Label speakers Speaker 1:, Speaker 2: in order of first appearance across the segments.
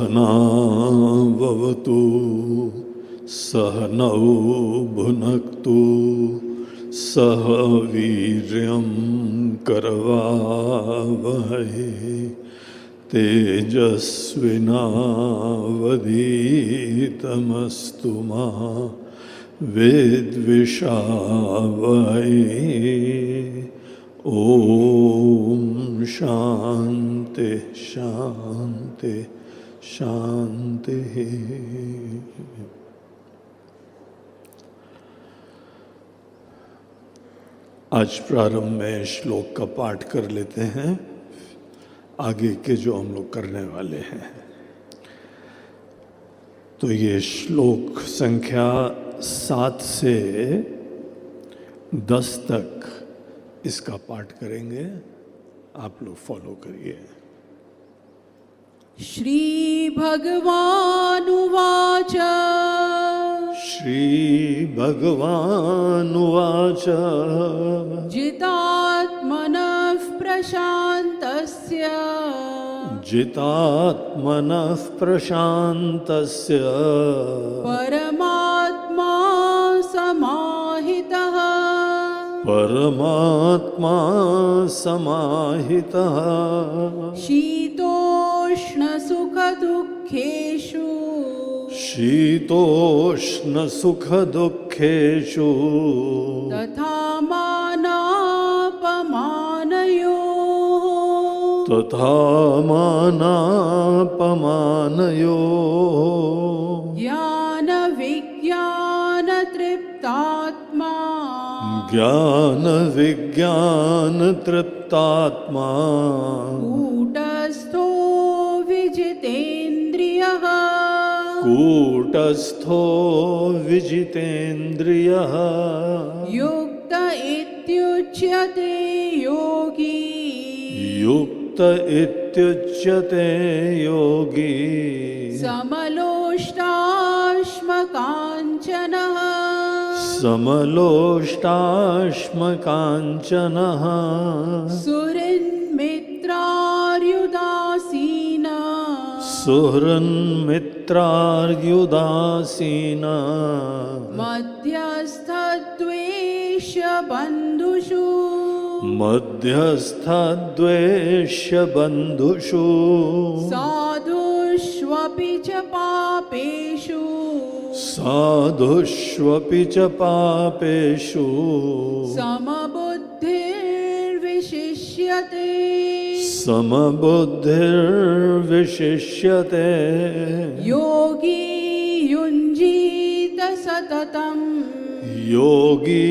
Speaker 1: सहनाववतु सहनौ भुनक्तु सह वीर्यं करवावहै तेजस्विनावधीतमस्तु मा विद्विषावहै। ओम शांति शांति शांति। आज प्रारंभ में श्लोक का पाठ कर लेते हैं, आगे के जो हम लोग करने वाले हैं। तो ये श्लोक संख्या 7 से 10 तक इसका पाठ करेंगे, आप लोग फॉलो करिए।
Speaker 2: श्री भगवानुवाच
Speaker 1: श्री भगवानुवाच
Speaker 2: जितात्मनः प्रशान्तस्य
Speaker 1: जितात्मनः प्रशान्तस्य
Speaker 2: परमात्मा समाहितः
Speaker 1: परमात्मा समाहितः
Speaker 2: शीतोष्णसुखदुःखेषु
Speaker 1: शीतोष्णसुखदुःखेषु
Speaker 2: तथा मानापमानयोः
Speaker 1: तथा मानापमानयोः
Speaker 2: ज्ञानविज्ञानतृप्तात्मा
Speaker 1: ज्ञानविज्ञानतृप्तात्मा
Speaker 2: कूटस्थो विजितेन्द्रियः
Speaker 1: कूटस्थो विजितेन्द्रियः
Speaker 2: युक्त इत्युच्यते योगी
Speaker 1: युक्त इत्युच्यते योगी
Speaker 2: समलोष्टाश्मकाञ्चनः
Speaker 1: समलोष्टाश्मकाञ्चनः
Speaker 2: सुहृन्मित्रार्युदासीन
Speaker 1: सुहृन्मित्रार्युदासीन
Speaker 2: मध्यस्थद्वेषबन्धुषु
Speaker 1: मध्यस्थद्वेष्यबन्धुषु
Speaker 2: साधुष्वपि च पापेषु
Speaker 1: साधुष्वपि च पापेषु
Speaker 2: समबुद्धिर्विशिष्यते
Speaker 1: समबुद्धिर्विशिष्यते
Speaker 2: योगी युञ्जीत सततम्
Speaker 1: योगी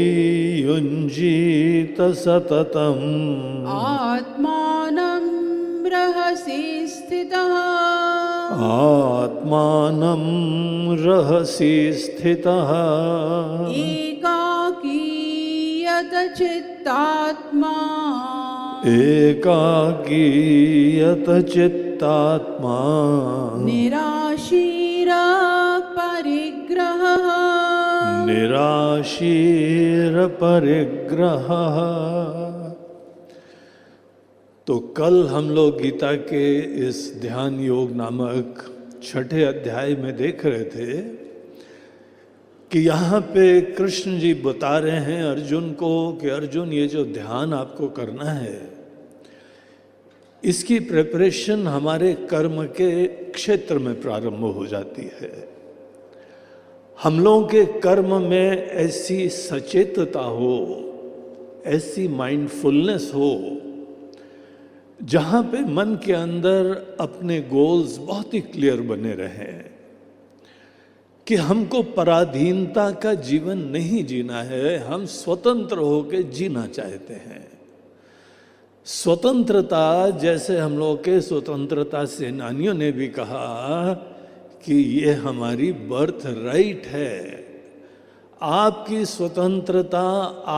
Speaker 1: युञ्जीत सततम्
Speaker 2: आत्मानं रहसि स्थितः
Speaker 1: आत्मानं रहसि स्थितः
Speaker 2: एकाकीयत चित्तात्मा
Speaker 1: एकाकीयत चित्तात्मा
Speaker 2: निराशीरपरिग्रहः
Speaker 1: निराशीरपरिग्रहः। तो कल हम लोग गीता के इस ध्यान योग नामक 6ठे अध्याय में देख रहे थे कि यहाँ पे कृष्ण जी बता रहे हैं अर्जुन को कि अर्जुन, ये जो ध्यान आपको करना है, इसकी प्रिपरेशन हमारे कर्म के क्षेत्र में प्रारंभ हो जाती है। हम लोगों के कर्म में ऐसी सचेतता हो, ऐसी माइंडफुलनेस हो, जहाँ पे मन के अंदर अपने गोल्स बहुत ही क्लियर बने रहें कि हमको पराधीनता का जीवन नहीं जीना है, हम स्वतंत्र होकर जीना चाहते हैं। स्वतंत्रता, जैसे हम लोग के स्वतंत्रता सेनानियों ने भी कहा कि ये हमारी बर्थ राइट है। आपकी स्वतंत्रता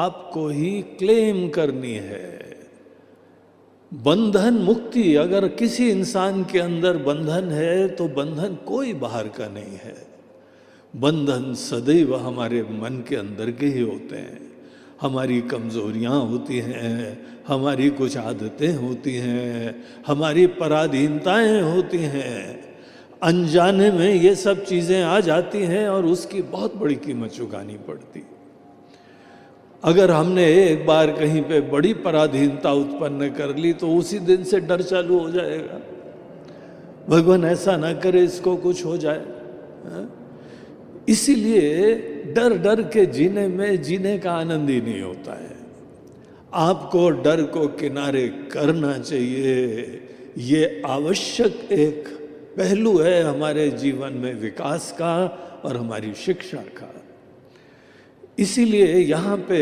Speaker 1: आपको ही क्लेम करनी है। बंधन मुक्ति, अगर किसी इंसान के अंदर बंधन है तो बंधन कोई बाहर का नहीं है। बंधन सदैव हमारे मन के अंदर के ही होते हैं। हमारी कमजोरियां होती हैं, हमारी कुछ आदतें होती हैं, हमारी पराधीनताएं होती हैं। अनजाने में ये सब चीजें आ जाती हैं और उसकी बहुत बड़ी कीमत चुकानी पड़ती। अगर हमने एक बार कहीं पे बड़ी पराधीनता उत्पन्न कर ली तो उसी दिन से डर चालू हो जाएगा, भगवान ऐसा ना करे इसको कुछ हो जाए। इसीलिए डर डर के जीने में जीने का आनंद ही नहीं होता है। आपको डर को किनारे करना चाहिए, ये आवश्यक एक पहलू है हमारे जीवन में विकास का और हमारी शिक्षा का। इसीलिए यहाँ पे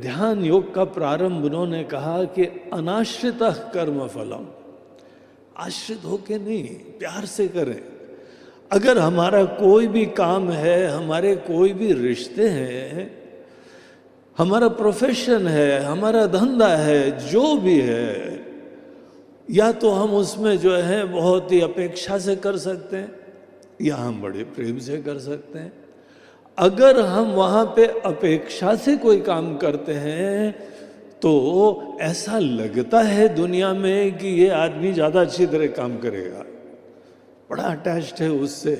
Speaker 1: ध्यान योग का प्रारंभ उन्होंने कहा कि अनाश्रितः कर्म फलम, आश्रित होके नहीं, प्यार से करें। अगर हमारा कोई भी काम है, हमारे कोई भी रिश्ते हैं, हमारा प्रोफेशन है, हमारा धंधा है, जो भी है, या तो हम उसमें जो है बहुत ही अपेक्षा से कर सकते हैं या हम बड़े प्रेम से कर सकते हैं। अगर हम वहाँ पे अपेक्षा से कोई काम करते हैं तो ऐसा लगता है दुनिया में कि ये आदमी ज़्यादा अच्छी तरह काम करेगा, बड़ा अटैच्ड है उससे।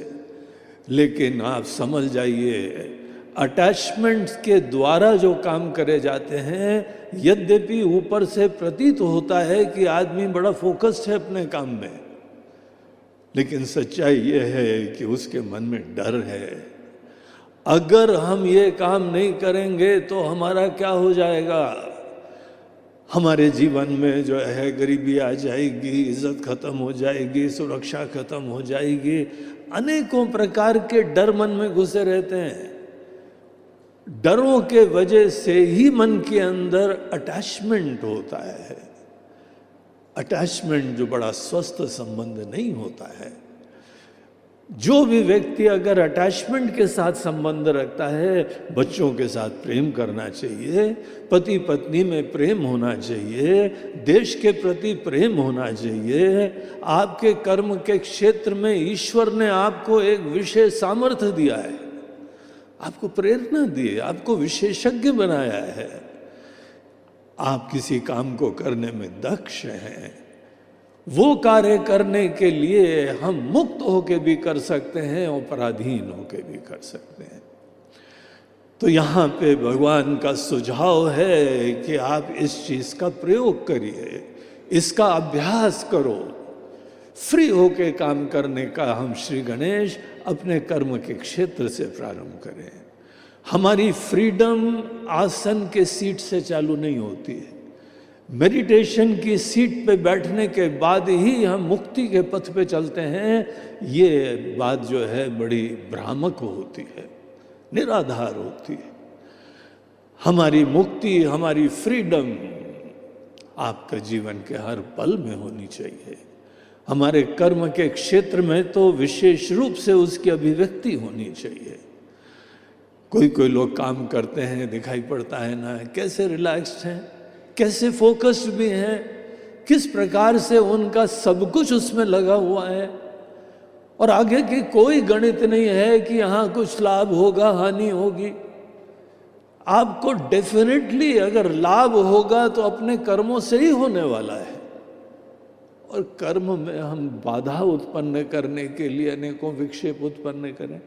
Speaker 1: लेकिन आप समझ जाइए, अटैचमेंट्स के द्वारा जो काम करे जाते हैं, यद्यपि ऊपर से प्रतीत होता है कि आदमी बड़ा फोकस्ड है अपने काम में, लेकिन सच्चाई ये है कि उसके मन में डर है। अगर हम ये काम नहीं करेंगे तो हमारा क्या हो जाएगा, हमारे जीवन में जो है गरीबी आ जाएगी, इज्जत खत्म हो जाएगी, सुरक्षा खत्म हो जाएगी। अनेकों प्रकार के डर मन में घुसे रहते हैं। डरों के वजह से ही मन के अंदर अटैचमेंट होता है, अटैचमेंट जो बड़ा स्वस्थ संबंध नहीं होता है। जो भी व्यक्ति अगर अटैचमेंट के साथ संबंध रखता है, बच्चों के साथ प्रेम करना चाहिए, पति पत्नी में प्रेम होना चाहिए, देश के प्रति प्रेम होना चाहिए। आपके कर्म के क्षेत्र में ईश्वर ने आपको एक विशेष सामर्थ्य दिया है, आपको प्रेरणा दी है, आपको विशेषज्ञ बनाया है। आप किसी काम को करने में दक्ष हैं, वो कार्य करने के लिए हम मुक्त होके भी कर सकते हैं और पराधीन होके भी कर सकते हैं। तो यहाँ पे भगवान का सुझाव है कि आप इस चीज का प्रयोग करिए, इसका अभ्यास करो। फ्री होके काम करने का हम श्री गणेश अपने कर्म के क्षेत्र से प्रारंभ करें। हमारी फ्रीडम आसन के सीट से चालू नहीं होती है, मेडिटेशन की सीट पे बैठने के बाद ही हम मुक्ति के पथ पे चलते हैं। ये बात जो है बड़ी भ्रामक होती है, निराधार होती है। हमारी मुक्ति, हमारी फ्रीडम आपका जीवन के हर पल में होनी चाहिए। हमारे कर्म के क्षेत्र में तो विशेष रूप से उसकी अभिव्यक्ति होनी चाहिए। कोई कोई लोग काम करते हैं, दिखाई पड़ता है ना कैसे रिलैक्स्ड हैं, कैसे फोकस्ड भी हैं, किस प्रकार से उनका सब कुछ उसमें लगा हुआ है और आगे की कोई गणित नहीं है कि यहाँ कुछ लाभ होगा, हानि होगी। आपको डेफिनेटली अगर लाभ होगा तो अपने कर्मों से ही होने वाला है। और कर्म में हम बाधा उत्पन्न करने के लिए अनेकों विक्षेप उत्पन्न करें,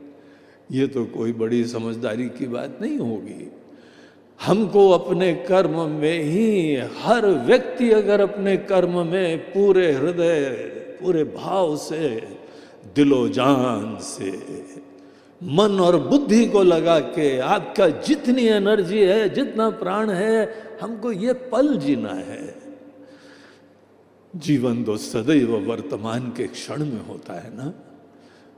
Speaker 1: ये तो कोई बड़ी समझदारी की बात नहीं होगी। हमको अपने कर्म में ही, हर व्यक्ति अगर अपने कर्म में पूरे हृदय, पूरे भाव से, दिलो जान से, मन और बुद्धि को लगा के, आपका जितनी एनर्जी है, जितना प्राण है, हमको ये पल जीना है। जीवन तो सदैव वर्तमान के क्षण में होता है ना,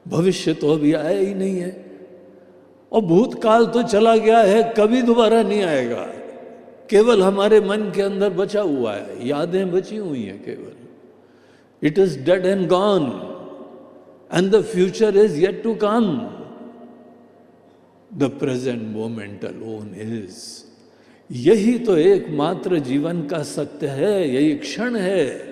Speaker 1: भविष्य तो अभी आया ही नहीं है और भूतकाल तो चला गया है, कभी दोबारा नहीं आएगा। केवल हमारे मन के अंदर बचा हुआ है, यादें बची हुई हैं केवल। It is dead and gone and the future is yet to come. The present moment alone is. यही तो एकमात्र जीवन का सत्य है, यही क्षण है।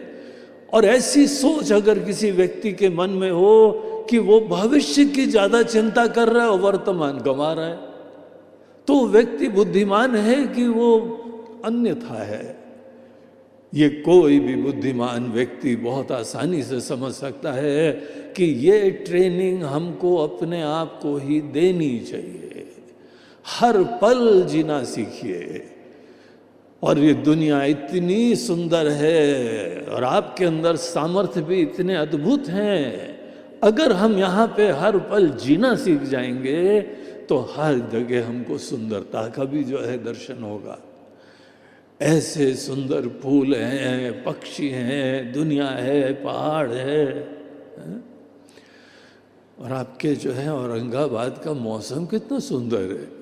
Speaker 1: और ऐसी सोच अगर किसी व्यक्ति के मन में हो कि वो भविष्य की ज्यादा चिंता कर रहा है और वर्तमान गंवा रहा है, तो व्यक्ति बुद्धिमान है कि वो अन्यथा है। ये कोई भी बुद्धिमान व्यक्ति बहुत आसानी से समझ सकता है कि ये ट्रेनिंग हमको अपने आप को ही देनी चाहिए। हर पल जीना सीखिए। और ये दुनिया इतनी सुंदर है और आपके अंदर सामर्थ्य भी इतने अद्भुत हैं। अगर हम यहाँ पे हर पल जीना सीख जाएंगे तो हर जगह हमको सुंदरता का भी जो है दर्शन होगा। ऐसे सुंदर फूल हैं, पक्षी हैं, दुनिया है, पहाड़ है। और आपके जो है औरंगाबाद का मौसम कितना सुंदर है।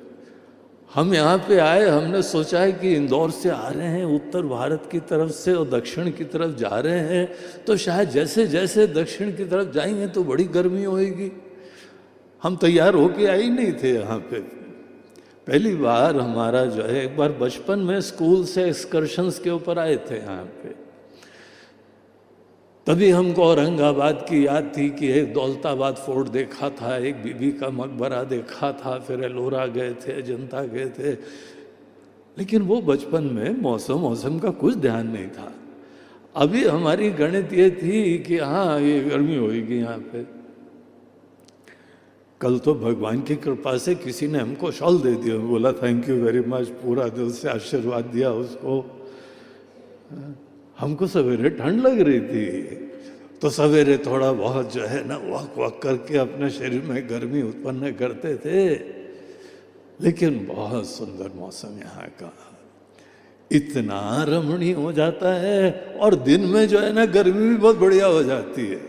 Speaker 1: हम यहाँ पे आए, हमने सोचा है कि इंदौर से आ रहे हैं, उत्तर भारत की तरफ से और दक्षिण की तरफ जा रहे हैं, तो शायद जैसे जैसे दक्षिण की तरफ जाएंगे तो बड़ी गर्मी होएगी। हम तैयार होके आए ही नहीं थे यहाँ पे। पहली बार हमारा जो है, एक बार बचपन में स्कूल से एक्सकर्शंस के ऊपर आए थे यहाँ पे, तभी हमको औरंगाबाद की याद थी कि एक दौलताबाद फोर्ट देखा था, एक बीबी का मकबरा देखा था, फिर एलोरा गए थे, अजंता गए थे। लेकिन वो बचपन में मौसम का कुछ ध्यान नहीं था। अभी हमारी गणित ये थी कि हाँ ये गर्मी होगी यहाँ पे। कल तो भगवान की कृपा से किसी ने हमको शॉल दे दिया, बोला थैंक यू वेरी मच, पूरा दिल से आशीर्वाद दिया उसको। हमको सवेरे ठंड लग रही थी तो सवेरे थोड़ा बहुत जो है ना वॉक करके अपने शरीर में गर्मी उत्पन्न करते थे। लेकिन बहुत सुंदर मौसम यहाँ का, इतना रमणीय हो जाता है। और दिन में जो है ना गर्मी भी बहुत बढ़िया हो जाती है।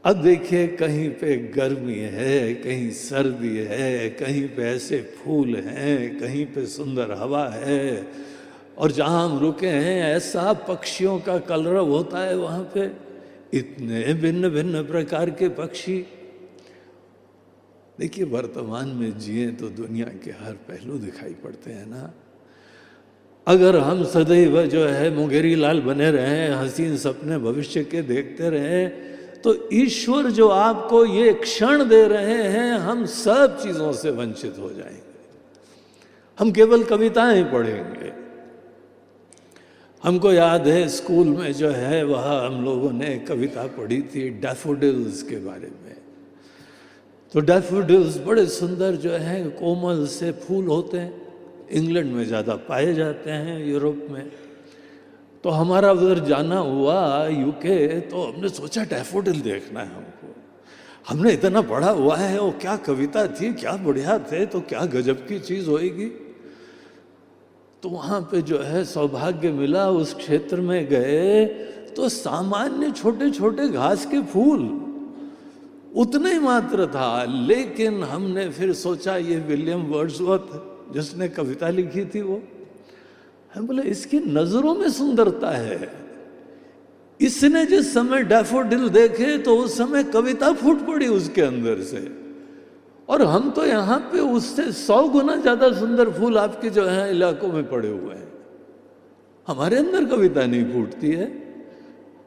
Speaker 1: अब देखिए, कहीं पे गर्मी है, कहीं सर्दी है, कहीं पे ऐसे फूल हैं, कहीं पे सुंदर हवा है, और जहाँ हम रुके हैं ऐसा पक्षियों का कलरव होता है वहाँ पे, इतने भिन्न भिन्न प्रकार के पक्षी। देखिए, वर्तमान में जिए तो दुनिया के हर पहलू दिखाई पड़ते हैं ना। अगर हम सदैव जो है मुंगेरी लाल बने रहें, हसीन सपने भविष्य के देखते रहें, तो ईश्वर जो आपको ये क्षण दे रहे हैं, हम सब चीज़ों से वंचित हो जाएंगे। हम केवल कविताएं पढ़ेंगे। हमको याद है स्कूल में जो है वह हम लोगों ने कविता पढ़ी थी डैफोडिल्स के बारे में। तो डैफोडिल्स बड़े सुंदर जो है कोमल से फूल होते हैं, इंग्लैंड में ज़्यादा पाए जाते हैं, यूरोप में। तो हमारा उधर जाना हुआ यूके, तो हमने सोचा डैफोडिल देखना है हमको। हमने इतना पढ़ा हुआ है, वो क्या कविता थी, क्या बढ़िया थे, तो क्या गजब की चीज़ होएगी। तो वहाँ पे जो है सौभाग्य मिला, उस क्षेत्र में गए तो सामान्य छोटे छोटे घास के फूल उतने ही मात्र था। लेकिन हमने फिर सोचा ये विलियम वर्ड्सवर्थ जिसने कविता लिखी थी, वो हम बोले इसकी नजरों में सुंदरता है। इसने जिस समय डैफोडिल देखे तो उस समय कविता फूट पड़ी उसके अंदर से। और हम तो यहाँ पे उससे 100 गुना ज्यादा सुंदर फूल आपके जो है इलाकों में पड़े हुए हैं। हमारे अंदर कविता नहीं फूटती है,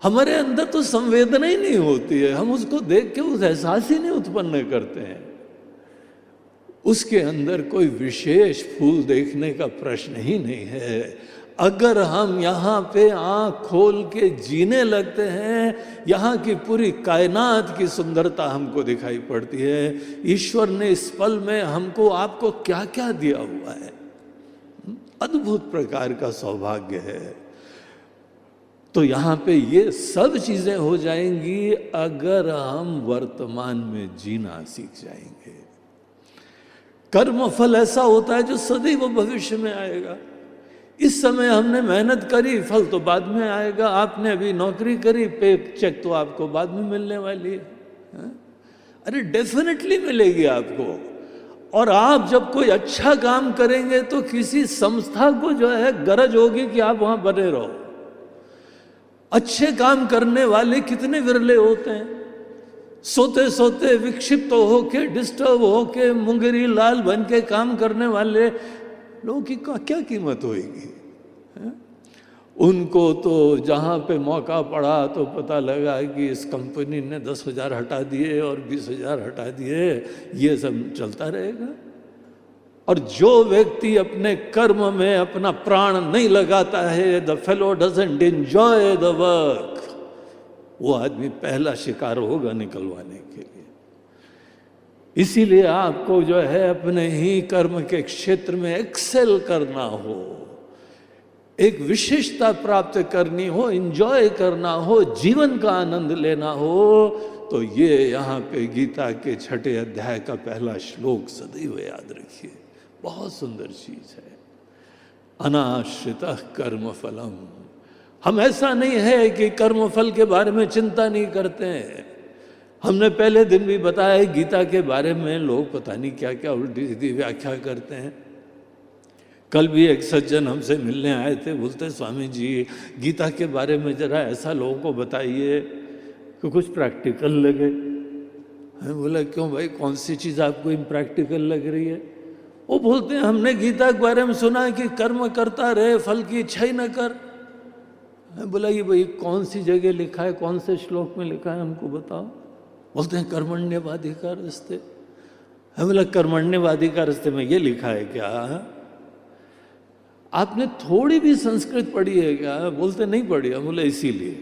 Speaker 1: हमारे अंदर तो संवेदना ही नहीं होती है। हम उसको देख के उस एहसास ही नहीं उत्पन्न करते हैं। उसके अंदर कोई विशेष फूल देखने का प्रश्न ही नहीं है। अगर हम यहाँ पे आँख खोल के जीने लगते हैं, यहाँ की पूरी कायनात की सुंदरता हमको दिखाई पड़ती है। ईश्वर ने इस पल में हमको आपको क्या क्या दिया हुआ है, अद्भुत प्रकार का सौभाग्य है। तो यहाँ पे ये सब चीजें हो जाएंगी अगर हम वर्तमान में जीना सीख जाएंगे। कर्म फल ऐसा होता है जो सदैव भविष्य में आएगा। इस समय हमने मेहनत करी, फल तो बाद में आएगा। आपने अभी नौकरी करी, पे चेक तो आपको बाद में मिलने वाली है। अरे डेफिनेटली मिलेगी आपको। और आप जब कोई अच्छा काम करेंगे तो किसी संस्था को जो है गरज होगी कि आप वहां बने रहो। अच्छे काम करने वाले कितने विरले होते हैं। सोते सोते विक्षिप्त होके, डिस्टर्ब होके, मुंगेरी लाल बन के काम करने वाले लोगों की क्या कीमत होगी। उनको तो जहाँ पे मौका पड़ा तो पता लगा कि इस कंपनी ने 10,000 हटा दिए और 20,000 हटा दिए, ये सब चलता रहेगा। और जो व्यक्ति अपने कर्म में अपना प्राण नहीं लगाता है, the fellow doesn't enjoy the work, वो आदमी पहला शिकार होगा निकलवाने के लिए। इसीलिए आपको जो है अपने ही कर्म के क्षेत्र में एक्सेल करना हो, एक विशेषता प्राप्त करनी हो, एंजॉय करना हो, जीवन का आनंद लेना हो, तो ये यहाँ पे गीता के 6 अध्याय का पहला श्लोक सदैव याद रखिए। बहुत सुंदर चीज है। अनाश्रितः कर्म फलम। हम ऐसा नहीं है कि कर्म फल के बारे में चिंता नहीं करते हैं। हमने पहले दिन भी बताया गीता के बारे में लोग पता नहीं क्या क्या उल्टी सीधी व्याख्या करते हैं। कल भी एक सज्जन हमसे मिलने आए थे, बोलते स्वामी जी गीता के बारे में जरा ऐसा लोगों को बताइए कि कुछ प्रैक्टिकल लगे। मैं बोला क्यों भाई, कौन सी चीज़ आपको इम्प्रैक्टिकल लग रही है? वो बोलते हैं हमने गीता के बारे में सुना है कि कर्म करता रहे, फल की इच्छा ही न कर। मैं बोला ये भाई कौन सी जगह लिखा है, कौन से श्लोक में लिखा है, हमको बताओ। बोलते हैं कर्मण्यवाधिकारस्ते। मैं बोला कर्मण्यवाधिकारस्ते में ये लिखा है क्या? आपने थोड़ी भी संस्कृत पढ़ी है क्या? बोलते नहीं पढ़ी। हम बोले इसीलिए।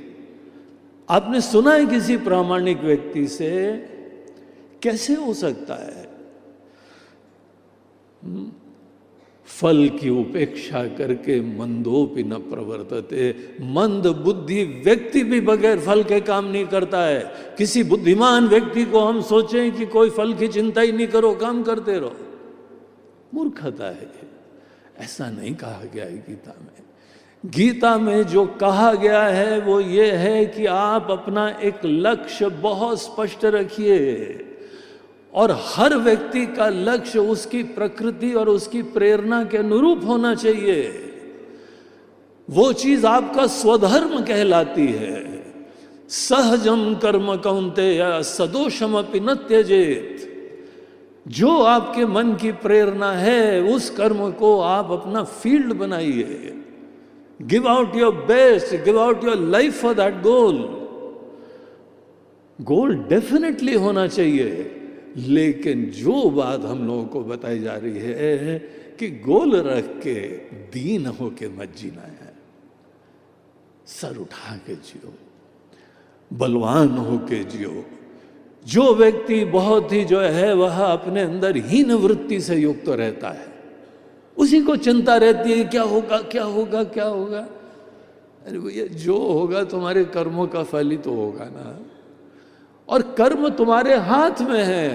Speaker 1: आपने सुना है किसी प्रामाणिक व्यक्ति से? कैसे हो सकता है? फल की उपेक्षा करके मंदोपि न प्रवर्तते। मंद बुद्धि व्यक्ति भी बगैर फल के काम नहीं करता है। किसी बुद्धिमान व्यक्ति को हम सोचें कि कोई फल की चिंता ही नहीं करो, काम करते रहो, मूर्खता है। ऐसा नहीं कहा गया है गीता में। गीता में जो कहा गया है वो ये है कि आप अपना एक लक्ष्य बहुत स्पष्ट रखिए, और हर व्यक्ति का लक्ष्य उसकी प्रकृति और उसकी प्रेरणा के अनुरूप होना चाहिए। वो चीज आपका स्वधर्म कहलाती है। सहजम कर्म कौन्तेय सदोषमपि न त्यजेत। जो आपके मन की प्रेरणा है उस कर्म को आप अपना फील्ड बनाइए। Give out your best, give out your life for that goal. Goal definitely होना चाहिए, लेकिन जो बात हम लोगों को बताई जा रही है कि गोल रख के दीन होके मत जीना है। सर उठा के जियो, बलवान होके जियो। जो व्यक्ति बहुत ही जो है वह अपने अंदर हीन वृत्ति से युक्त रहता है, उसी को चिंता रहती है क्या होगा क्या होगा क्या होगा। अरे भैया जो होगा तुम्हारे कर्मों का फल ही तो होगा ना, और कर्म तुम्हारे हाथ में है।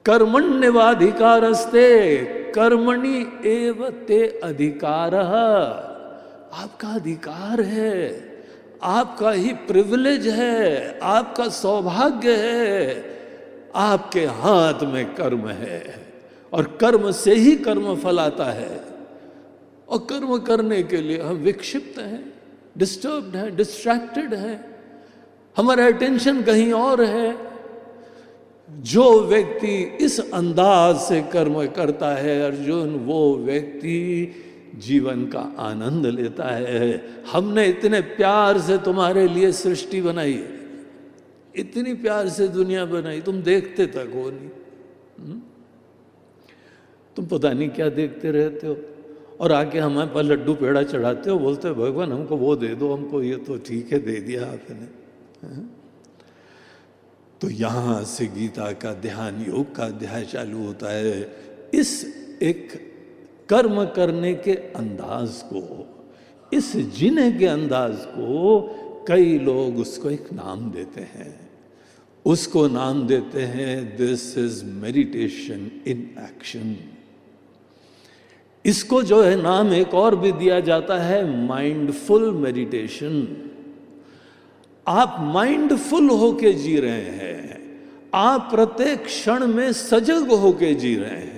Speaker 1: कर्मण्यवाधिकारस्ते कर्मणि एव ते अधिकारः। आपका अधिकार है, आपका ही प्रिविलेज है, आपका सौभाग्य है। आपके हाथ में कर्म है, और कर्म से ही कर्म फल आता है। और कर्म करने के लिए हम विक्षिप्त हैं, डिस्टर्ब्ड हैं, डिस्ट्रैक्टेड हैं, हमारा अटेंशन कहीं और है। जो व्यक्ति इस अंदाज से कर्म करता है अर्जुन, वो व्यक्ति जीवन का आनंद लेता है। हमने इतने प्यार से तुम्हारे लिए सृष्टि बनाई है, इतनी प्यार से दुनिया बनाई, तुम देखते तक हो नहीं। तुम पता नहीं क्या देखते रहते हो, और आके हमारे पास लड्डू पेड़ा चढ़ाते हो, बोलते हो भगवान हमको वो दे दो, हमको ये तो ठीक है दे दिया आपने। तो यहां से गीता का ध्यान योग का अध्याय चालू होता है। इस एक कर्म करने के अंदाज को, इस जीने के अंदाज को कई लोग उसको एक नाम देते हैं। उसको नाम देते हैं this is meditation in action. इसको जो है नाम एक और भी दिया जाता है माइंडफुल मेडिटेशन। आप माइंडफुल होके जी रहे हैं, आप प्रत्येक क्षण में सजग होके जी रहे हैं।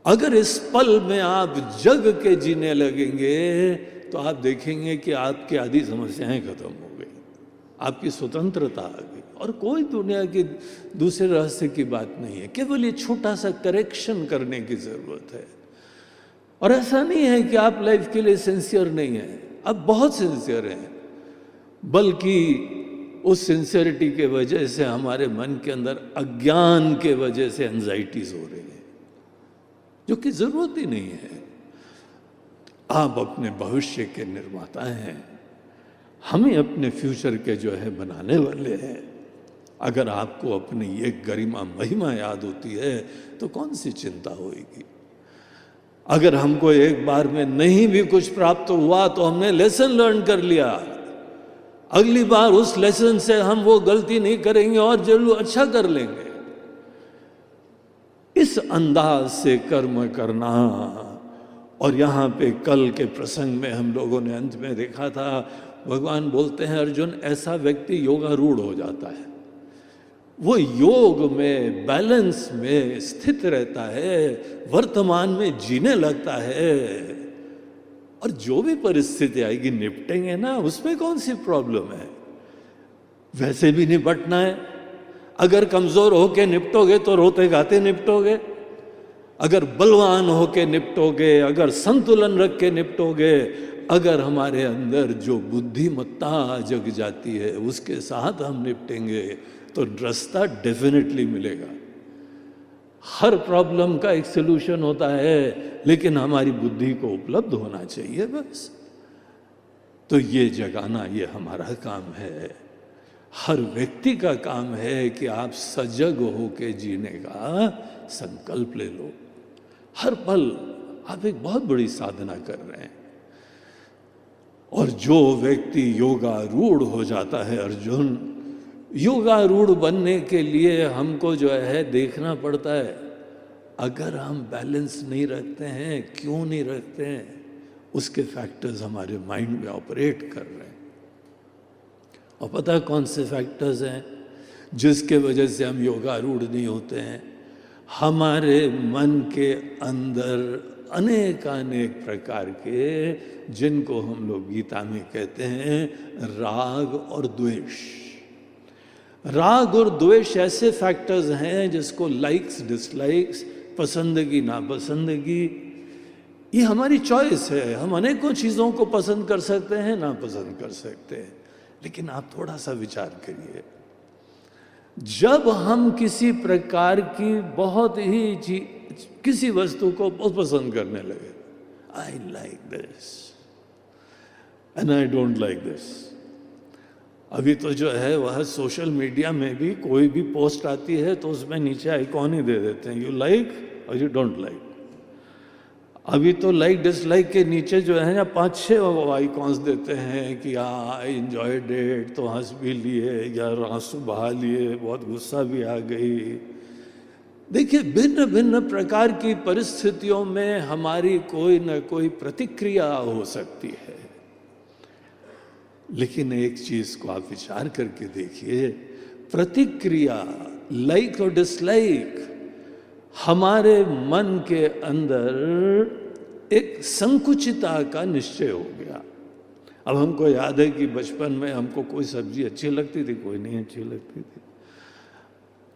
Speaker 1: अगर इस पल में आप जग के जीने लगेंगे तो आप देखेंगे कि आपकी आधी समस्याएं खत्म हो गई, आपकी स्वतंत्रता आ गई, और कोई दुनिया की दूसरे रहस्य की बात नहीं है। केवल ये छोटा सा करेक्शन करने की जरूरत है। और ऐसा नहीं है कि आप लाइफ के लिए सिंसियर नहीं है, आप बहुत सिंसियर हैं, बल्कि उस सिंसियरिटी के वजह से हमारे मन के अंदर अज्ञान के वजह से एंजाइटीज हो रही है, जो कि जरूरत ही नहीं है। आप अपने भविष्य के निर्माता हैं, हम ही अपने फ्यूचर के जो है बनाने वाले हैं। अगर आपको अपनी ये गरिमा महिमा याद होती है तो कौन सी चिंता होगी। अगर हमको एक बार में नहीं भी कुछ प्राप्त हुआ तो हमने लेसन लर्न कर लिया, अगली बार उस लेसन से हम वो गलती नहीं करेंगे और जरूर अच्छा कर लेंगे। इस अंदाज से कर्म करना। और यहाँ पे कल के प्रसंग में हम लोगों ने अंत में देखा था, भगवान बोलते हैं अर्जुन, ऐसा व्यक्ति योगारूढ़ हो जाता है, वो योग में बैलेंस में स्थित रहता है, वर्तमान में जीने लगता है, और जो भी परिस्थिति आएगी निपटेंगे ना, उसमें कौन सी प्रॉब्लम है। वैसे भी निपटना है। अगर कमजोर होके निपटोगे तो रोते गाते निपटोगे, अगर बलवान होके निपटोगे, अगर संतुलन रख के निपटोगे, अगर हमारे अंदर जो बुद्धिमत्ता जग जाती है उसके साथ हम निपटेंगे तो रास्ता डेफिनेटली मिलेगा। हर प्रॉब्लम का एक सलूशन होता है, लेकिन हमारी बुद्धि को उपलब्ध होना चाहिए बस। तो ये जगाना ये हमारा काम है, हर व्यक्ति का काम है कि आप सजग होके जीने का संकल्प ले लो। हर पल आप एक बहुत बड़ी साधना कर रहे हैं। और जो व्यक्ति योगारूढ़ हो जाता है अर्जुन, योगारूढ़ बनने के लिए हमको जो है देखना पड़ता है, अगर हम बैलेंस नहीं रखते हैं, क्यों नहीं रखते हैं, उसके फैक्टर्स हमारे माइंड में ऑपरेट कर रहे हैं। और पता है कौन से फैक्टर्स हैं जिसके वजह से हम योगारूढ़ नहीं होते हैं? हमारे मन के अंदर अनेकानेक प्रकार के, जिनको हम लोग गीता में कहते हैं राग और द्वेष। राग और द्वेष ऐसे फैक्टर्स हैं जिसको लाइक्स डिसलाइक्स, पसंदगी नापसंदगी, ये हमारी चॉइस है। हम अनेकों चीज़ों को पसंद कर सकते हैं, नापसंद कर सकते हैं। लेकिन आप थोड़ा सा विचार करिए, जब हम किसी प्रकार की बहुत ही किसी वस्तु को बहुत पसंद करने लगे, I like this and I don't like this. अभी तो जो है वह सोशल मीडिया में भी कोई भी पोस्ट आती है तो उसमें नीचे आइकॉन ही दे देते हैं, यू लाइक और यू डोंट लाइक। अभी तो लाइक डिसलाइक के नीचे जो है ना 5-6 आइकॉन्स देते हैं कि हाँ आई एंजॉयड इट, तो हंस भी लिए या आंसू बहा लिए, बहुत गुस्सा भी आ गई। देखिए, भिन्न भिन्न प्रकार की परिस्थितियों में हमारी कोई न कोई प्रतिक्रिया हो सकती है। लेकिन एक चीज को आप विचार करके देखिए, प्रतिक्रिया लाइक और डिसलाइक हमारे मन के अंदर एक संकुचितता का निश्चय हो गया। अब हमको याद है कि बचपन में हमको कोई सब्जी अच्छी लगती थी, कोई नहीं अच्छी लगती थी।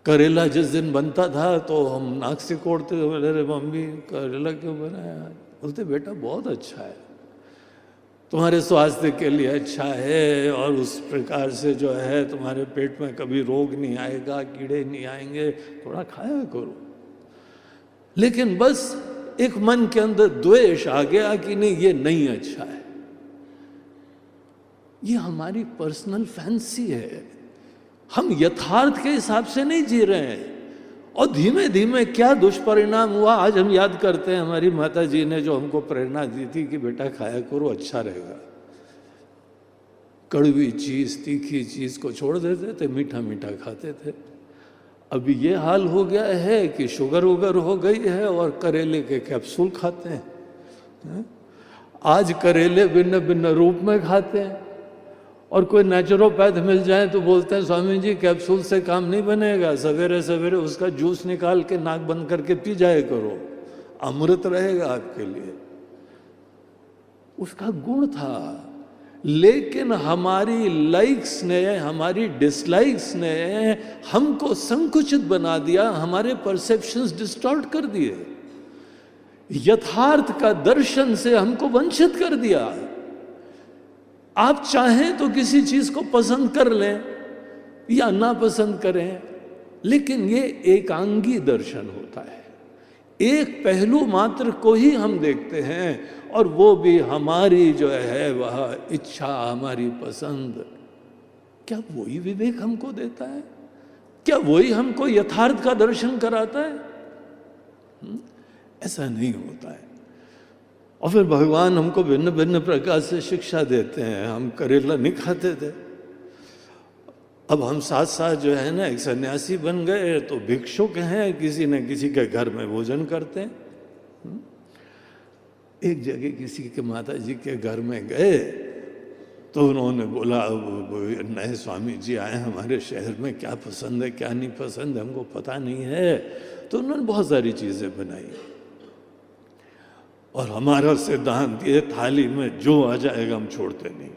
Speaker 1: करेला जिस दिन बनता था तो हम नाक से कोड़ते थे, बोले अरे मम्मी करेला क्यों बनाया? बोलते बेटा बहुत अच्छा है, तुम्हारे स्वास्थ्य के लिए अच्छा है, और उस प्रकार से जो है तुम्हारे पेट में कभी रोग नहीं आएगा, कीड़े नहीं आएंगे, थोड़ा खाया करो। लेकिन बस एक मन के अंदर द्वेष आ गया कि नहीं ये नहीं अच्छा है। ये हमारी पर्सनल फैंसी है, हम यथार्थ के हिसाब से नहीं जी रहे हैं। और धीमे धीमे क्या दुष्परिणाम हुआ आज हम याद करते हैं। हमारी माता जी ने जो हमको प्रेरणा दी थी कि बेटा खाया करो अच्छा रहेगा, कड़वी चीज तीखी चीज को छोड़ देते थे, मीठा मीठा खाते थे। अभी ये हाल हो गया है कि शुगर वुगर हो गई है और करेले के कैप्सूल खाते हैं। आज करेले भिन्न भिन्न रूप में खाते हैं, और कोई नेचुरोपैथ मिल जाए तो बोलते हैं स्वामी जी कैप्सूल से काम नहीं बनेगा, सवेरे सवेरे उसका जूस निकाल के नाक बंद करके पी जाए करो, अमृत रहेगा आपके लिए। उसका गुण था। लेकिन हमारी लाइक्स ने, हमारी डिसलाइक्स ने हमको संकुचित बना दिया, हमारे परसेप्शंस डिस्टॉर्ट कर दिए, यथार्थ का दर्शन से हमको वंचित कर दिया। आप चाहें तो किसी चीज को पसंद कर लें, या नापसंद करें, लेकिन ये एकांगी दर्शन होता है। एक पहलू मात्र को ही हम देखते हैं, और वो भी हमारी जो है वह इच्छा, हमारी पसंद। क्या वही विवेक हमको देता है? क्या वही हमको यथार्थ का दर्शन कराता है? ऐसा नहीं होता है। और फिर भगवान हमको भिन्न भिन्न प्रकार से शिक्षा देते हैं। हम करेला नहीं खाते थे, अब हम साथ साथ जो है ना एक सन्यासी बन गए, तो भिक्षुक हैं, किसी न किसी के घर में भोजन करते हैं। एक जगह किसी के माता जी के घर में गए, तो उन्होंने बोला, नए स्वामी जी आए हमारे शहर में, क्या पसंद है क्या नहीं पसंद हमको पता नहीं है। तो उन्होंने बहुत सारी चीज़ें बनाई, और हमारा सिद्धांत ये, थाली में जो आ जाएगा हम छोड़ते नहीं।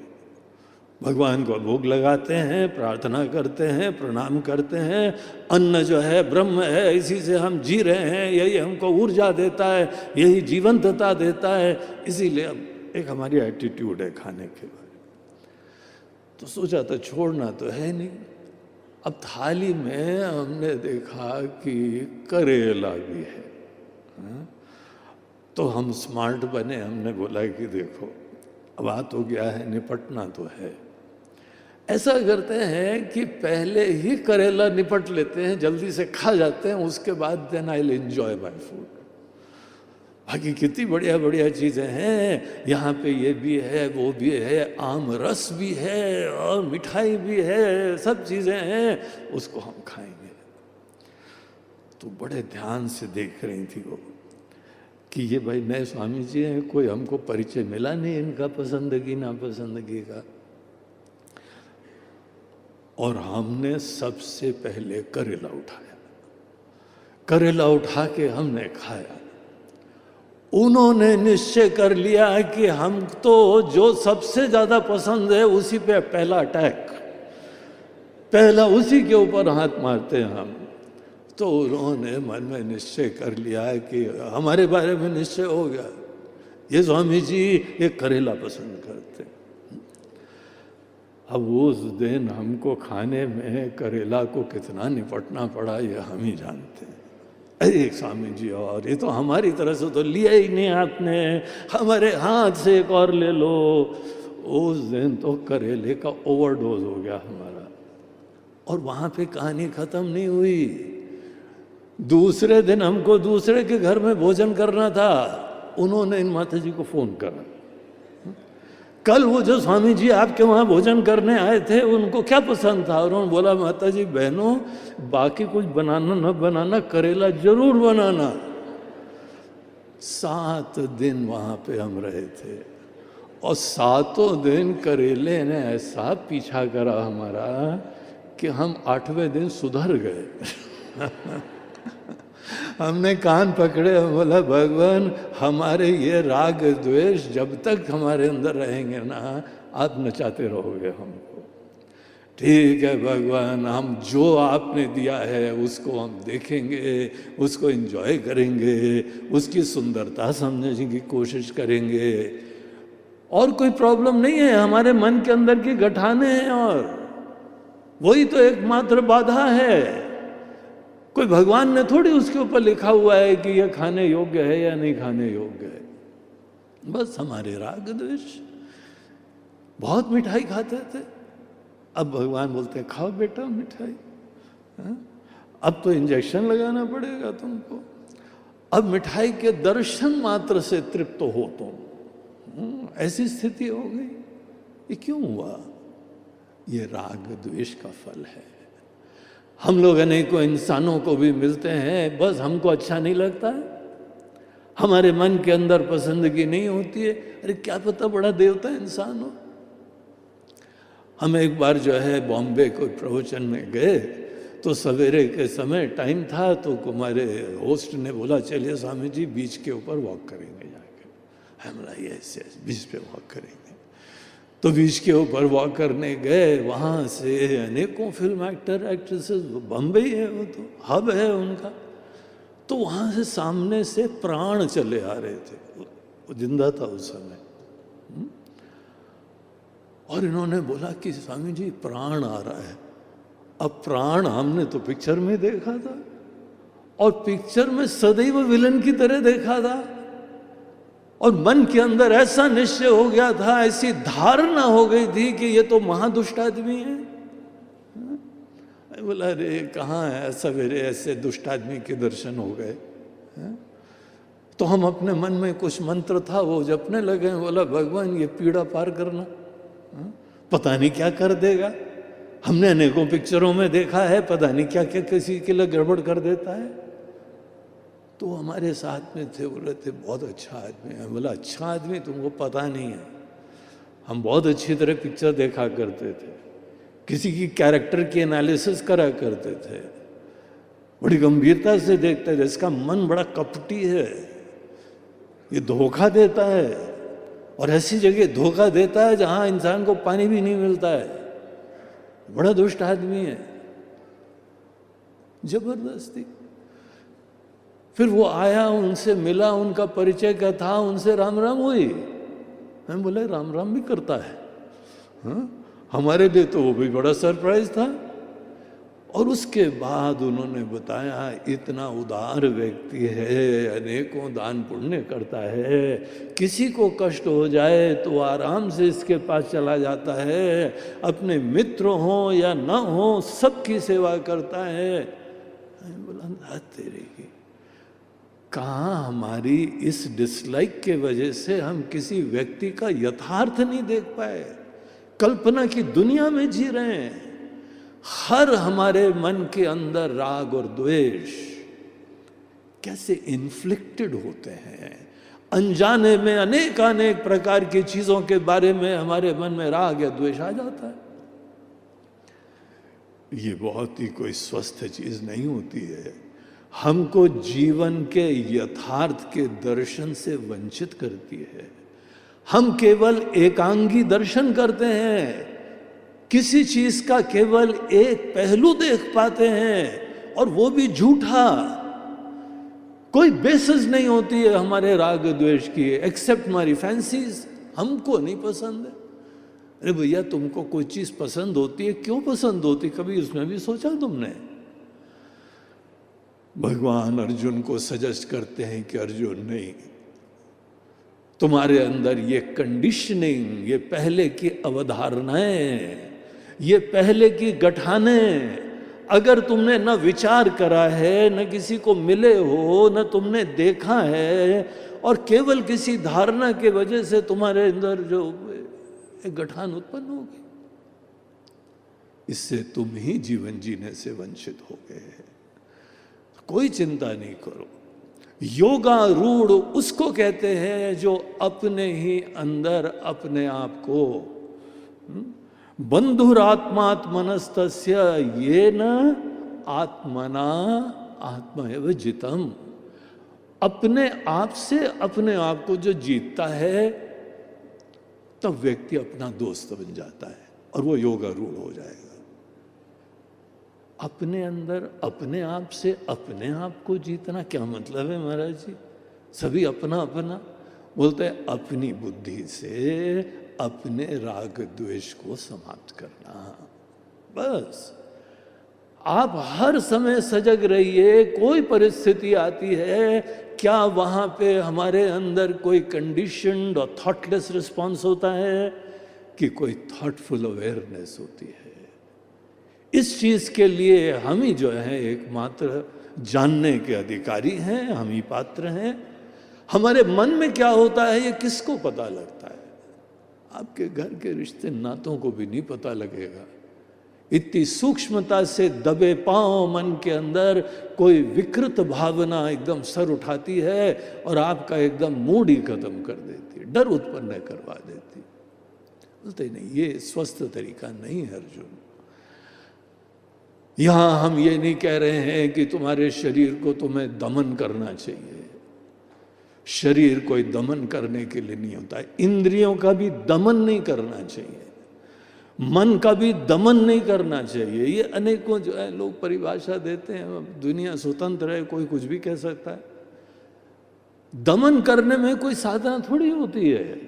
Speaker 1: भगवान को भोग लगाते हैं, प्रार्थना करते हैं, प्रणाम करते हैं। अन्न जो है ब्रह्म है, इसी से हम जी रहे हैं, यही हमको ऊर्जा देता है, यही जीवंतता देता है। इसीलिए अब एक हमारी एटीट्यूड है खाने के बारे में। तो सोचा तो छोड़ना तो है नहीं। अब थाली में हमने देखा कि करेला भी है, तो हम स्मार्ट बने, हमने बोला कि देखो अब आ तो गया है, निपटना तो है। ऐसा करते हैं कि पहले ही करेला निपट लेते हैं, जल्दी से खा जाते हैं, उसके बाद then I will enjoy my food. बाकी कितनी बढ़िया बढ़िया चीज़ें हैं यहाँ पे, ये भी है, वो भी है, आम रस भी है और मिठाई भी है, सब चीज़ें हैं, उसको हम खाएंगे। तो बड़े ध्यान से देख रही थी वो कि ये भाई नए स्वामी जी हैं, कोई हमको परिचय मिला नहीं इनका पसंदगी नापसंदगी का। और हमने सबसे पहले करेला उठाया, करेला उठा के हमने खाया। उन्होंने निश्चय कर लिया कि हम तो जो सबसे ज्यादा पसंद है उसी पे पहला अटैक, पहला उसी के ऊपर हाथ मारते हैं हम। तो उन्होंने मन में निश्चय कर लिया है कि हमारे बारे में निश्चय हो गया, ये स्वामी जी ये करेला पसंद करते हैं। अब उस दिन हमको खाने में करेला को कितना निपटना पड़ा ये हम ही जानते हैं। अरे स्वामी जी, और ये तो हमारी तरह से तो लिया ही नहीं आपने, हमारे हाथ से एक और ले लो। उस दिन तो करेले का ओवरडोज हो गया हमारा। और वहाँ पे कहानी खत्म नहीं हुई। दूसरे दिन हमको दूसरे के घर में भोजन करना था, उन्होंने इन माता जी को फोन करा, कल वो जो स्वामी जी आपके वहाँ भोजन करने आए थे उनको क्या पसंद था? और उन्होंने बोला, माता जी बहनों बाकी कुछ बनाना न बनाना, करेला जरूर बनाना। 7 दिन वहाँ पे हम रहे थे, और 7 दिन करेले ने ऐसा पीछा करा हमारा कि हम 8वें दिन सुधर गए। हमने कान पकड़े, हम बोला भगवान हमारे ये राग द्वेष जब तक हमारे अंदर रहेंगे ना, आप नचाते रहोगे हमको। ठीक है भगवान, हम जो आपने दिया है उसको हम देखेंगे, उसको एंजॉय करेंगे, उसकी सुंदरता समझने की कोशिश करेंगे। और कोई प्रॉब्लम नहीं है, हमारे मन के अंदर की गठाने हैं, और वही तो एकमात्र बाधा है। कोई भगवान ने थोड़ी उसके ऊपर लिखा हुआ है कि यह खाने योग्य है या नहीं खाने योग्य है। बस हमारे राग द्वेष। बहुत मिठाई खाते थे, अब भगवान बोलते हैं खाओ बेटा मिठाई, अब तो इंजेक्शन लगाना पड़ेगा तुमको। अब मिठाई के दर्शन मात्र से तृप्त हो तुम, ऐसी स्थिति हो गई। ये क्यों हुआ? ये राग द्वेष का फल है। हम लोग अनेकों इंसानों को भी मिलते हैं, बस हमको अच्छा नहीं लगता है, हमारे मन के अंदर पसंदगी नहीं होती है। अरे क्या पता बड़ा देवता इंसान हो। हम एक बार जो है बॉम्बे कोई प्रवचन में गए, तो सवेरे के समय टाइम था, तो हमारे होस्ट ने बोला चलिए स्वामी जी बीच के ऊपर वॉक करेंगे जाके। हम बोला यस बीच पे वॉक करेंगे। तो बीच के ऊपर वॉक करने गए, वहाँ से अनेकों फिल्म एक्टर एक्ट्रेसेस, बम्बई है वो तो हब है उनका, तो वहाँ से सामने से प्राण चले आ रहे थे, वो जिंदा था उस समय। और इन्होंने बोला कि स्वामी जी प्राण आ रहा है। अब प्राण हमने तो पिक्चर में देखा था, और पिक्चर में सदैव विलन की तरह देखा था, और मन के अंदर ऐसा निश्चय हो गया था, ऐसी धारणा हो गई थी कि ये तो महादुष्ट आदमी है। बोला अरे कहाँ है सवेरे ऐसे दुष्ट आदमी के दर्शन हो गए। तो हम अपने मन में कुछ मंत्र था वो जपने लगे। बोला भगवान ये पीड़ा पार करना, पता नहीं क्या कर देगा। हमने अनेकों पिक्चरों में देखा है, पता नहीं क्या क्या किसी के लिए गड़बड़ कर देता है। तो हमारे साथ में थे, बोले थे बहुत अच्छा आदमी है। बोला अच्छा आदमी, तुमको पता नहीं है, हम बहुत अच्छी तरह पिक्चर देखा करते थे, किसी की कैरेक्टर की एनालिसिस करा करते थे, बड़ी गंभीरता से देखते थे। इसका मन बड़ा कपटी है, ये धोखा देता है, और ऐसी जगह धोखा देता है जहां इंसान को पानी भी नहीं मिलता है, बड़ा दुष्ट आदमी है। जबरदस्ती फिर वो आया, उनसे मिला, उनका परिचय क्या था, उनसे राम राम हुई। मैं बोले राम राम भी करता है। हाँ? हमारे लिए तो वो भी बड़ा सरप्राइज था। और उसके बाद उन्होंने बताया इतना उदार व्यक्ति है, अनेकों दान पुण्य करता है, किसी को कष्ट हो जाए तो आराम से इसके पास चला जाता है, अपने मित्र हो या न हो सबकी सेवा करता है। बोला तेरे की कहाँ हमारी इस डिसलाइक के वजह से हम किसी व्यक्ति का यथार्थ नहीं देख पाए, कल्पना की दुनिया में जी रहे हैं। हर हमारे मन के अंदर राग और द्वेष कैसे इन्फ्लिक्टेड होते हैं, अनजाने में अनेक प्रकार की चीजों के बारे में हमारे मन में राग या द्वेष आ जाता है। ये बहुत ही कोई स्वस्थ चीज नहीं होती है, हमको जीवन के यथार्थ के दर्शन से वंचित करती है। हम केवल एकांगी दर्शन करते हैं, किसी चीज का केवल एक पहलू देख पाते हैं, और वो भी झूठा, कोई बेसिस नहीं होती है हमारे राग द्वेष की, एक्सेप्ट हमारी फैंसीज। हमको नहीं पसंद है। अरे भैया तुमको कोई चीज पसंद होती है, क्यों पसंद होती, कभी उसमें भी सोचा तुमने? भगवान अर्जुन को सजेस्ट करते हैं कि अर्जुन नहीं, तुम्हारे अंदर ये कंडीशनिंग, ये पहले की अवधारणाएं, ये पहले की गठाने, अगर तुमने न विचार करा है, न किसी को मिले हो, न तुमने देखा है, और केवल किसी धारणा के वजह से तुम्हारे अंदर जो एक गठान उत्पन्न होगी, इससे तुम ही जीवन जीने से वंचित हो गए। कोई चिंता नहीं करो। योगारूढ़ उसको कहते हैं जो अपने ही अंदर अपने आप को बंधुरात्मात्मनस्तस्य येन आत्मना आत्मैव जितम, अपने आप से अपने आप को जो जीतता है तब व्यक्ति अपना दोस्त बन जाता है और वो योगारूढ़ हो जाएगा। अपने अंदर अपने आप से अपने आप को जीतना क्या मतलब है महाराज जी? सभी अपना अपना बोलते हैं। अपनी बुद्धि से अपने राग द्वेष को समाप्त करना, बस। आप हर समय सजग रहिए, कोई परिस्थिति आती है, क्या वहां पे हमारे अंदर कोई कंडीशन्ड और थॉटलेस रिस्पॉन्स होता है कि कोई थॉटफुल अवेयरनेस होती है? इस चीज के लिए हम ही जो है एकमात्र जानने के अधिकारी हैं, हम ही पात्र हैं। हमारे मन में क्या होता है ये किसको पता लगता है? आपके घर के रिश्ते नातों को भी नहीं पता लगेगा। इतनी सूक्ष्मता से दबे पांव मन के अंदर कोई विकृत भावना एकदम सर उठाती है और आपका एकदम मूड ही खत्म कर देती है, डर उत्पन्न करवा देती। बोलते नहीं, ये स्वस्थ तरीका नहीं है अर्जुन। यहां हम ये नहीं कह रहे हैं कि तुम्हारे शरीर को तुम्हें दमन करना चाहिए। शरीर कोई दमन करने के लिए नहीं होता है। इंद्रियों का भी दमन नहीं करना चाहिए, मन का भी दमन नहीं करना चाहिए। ये अनेकों जो है लोग परिभाषा देते हैं, दुनिया स्वतंत्र है, कोई कुछ भी कह सकता है। दमन करने में कोई साधना थोड़ी होती है।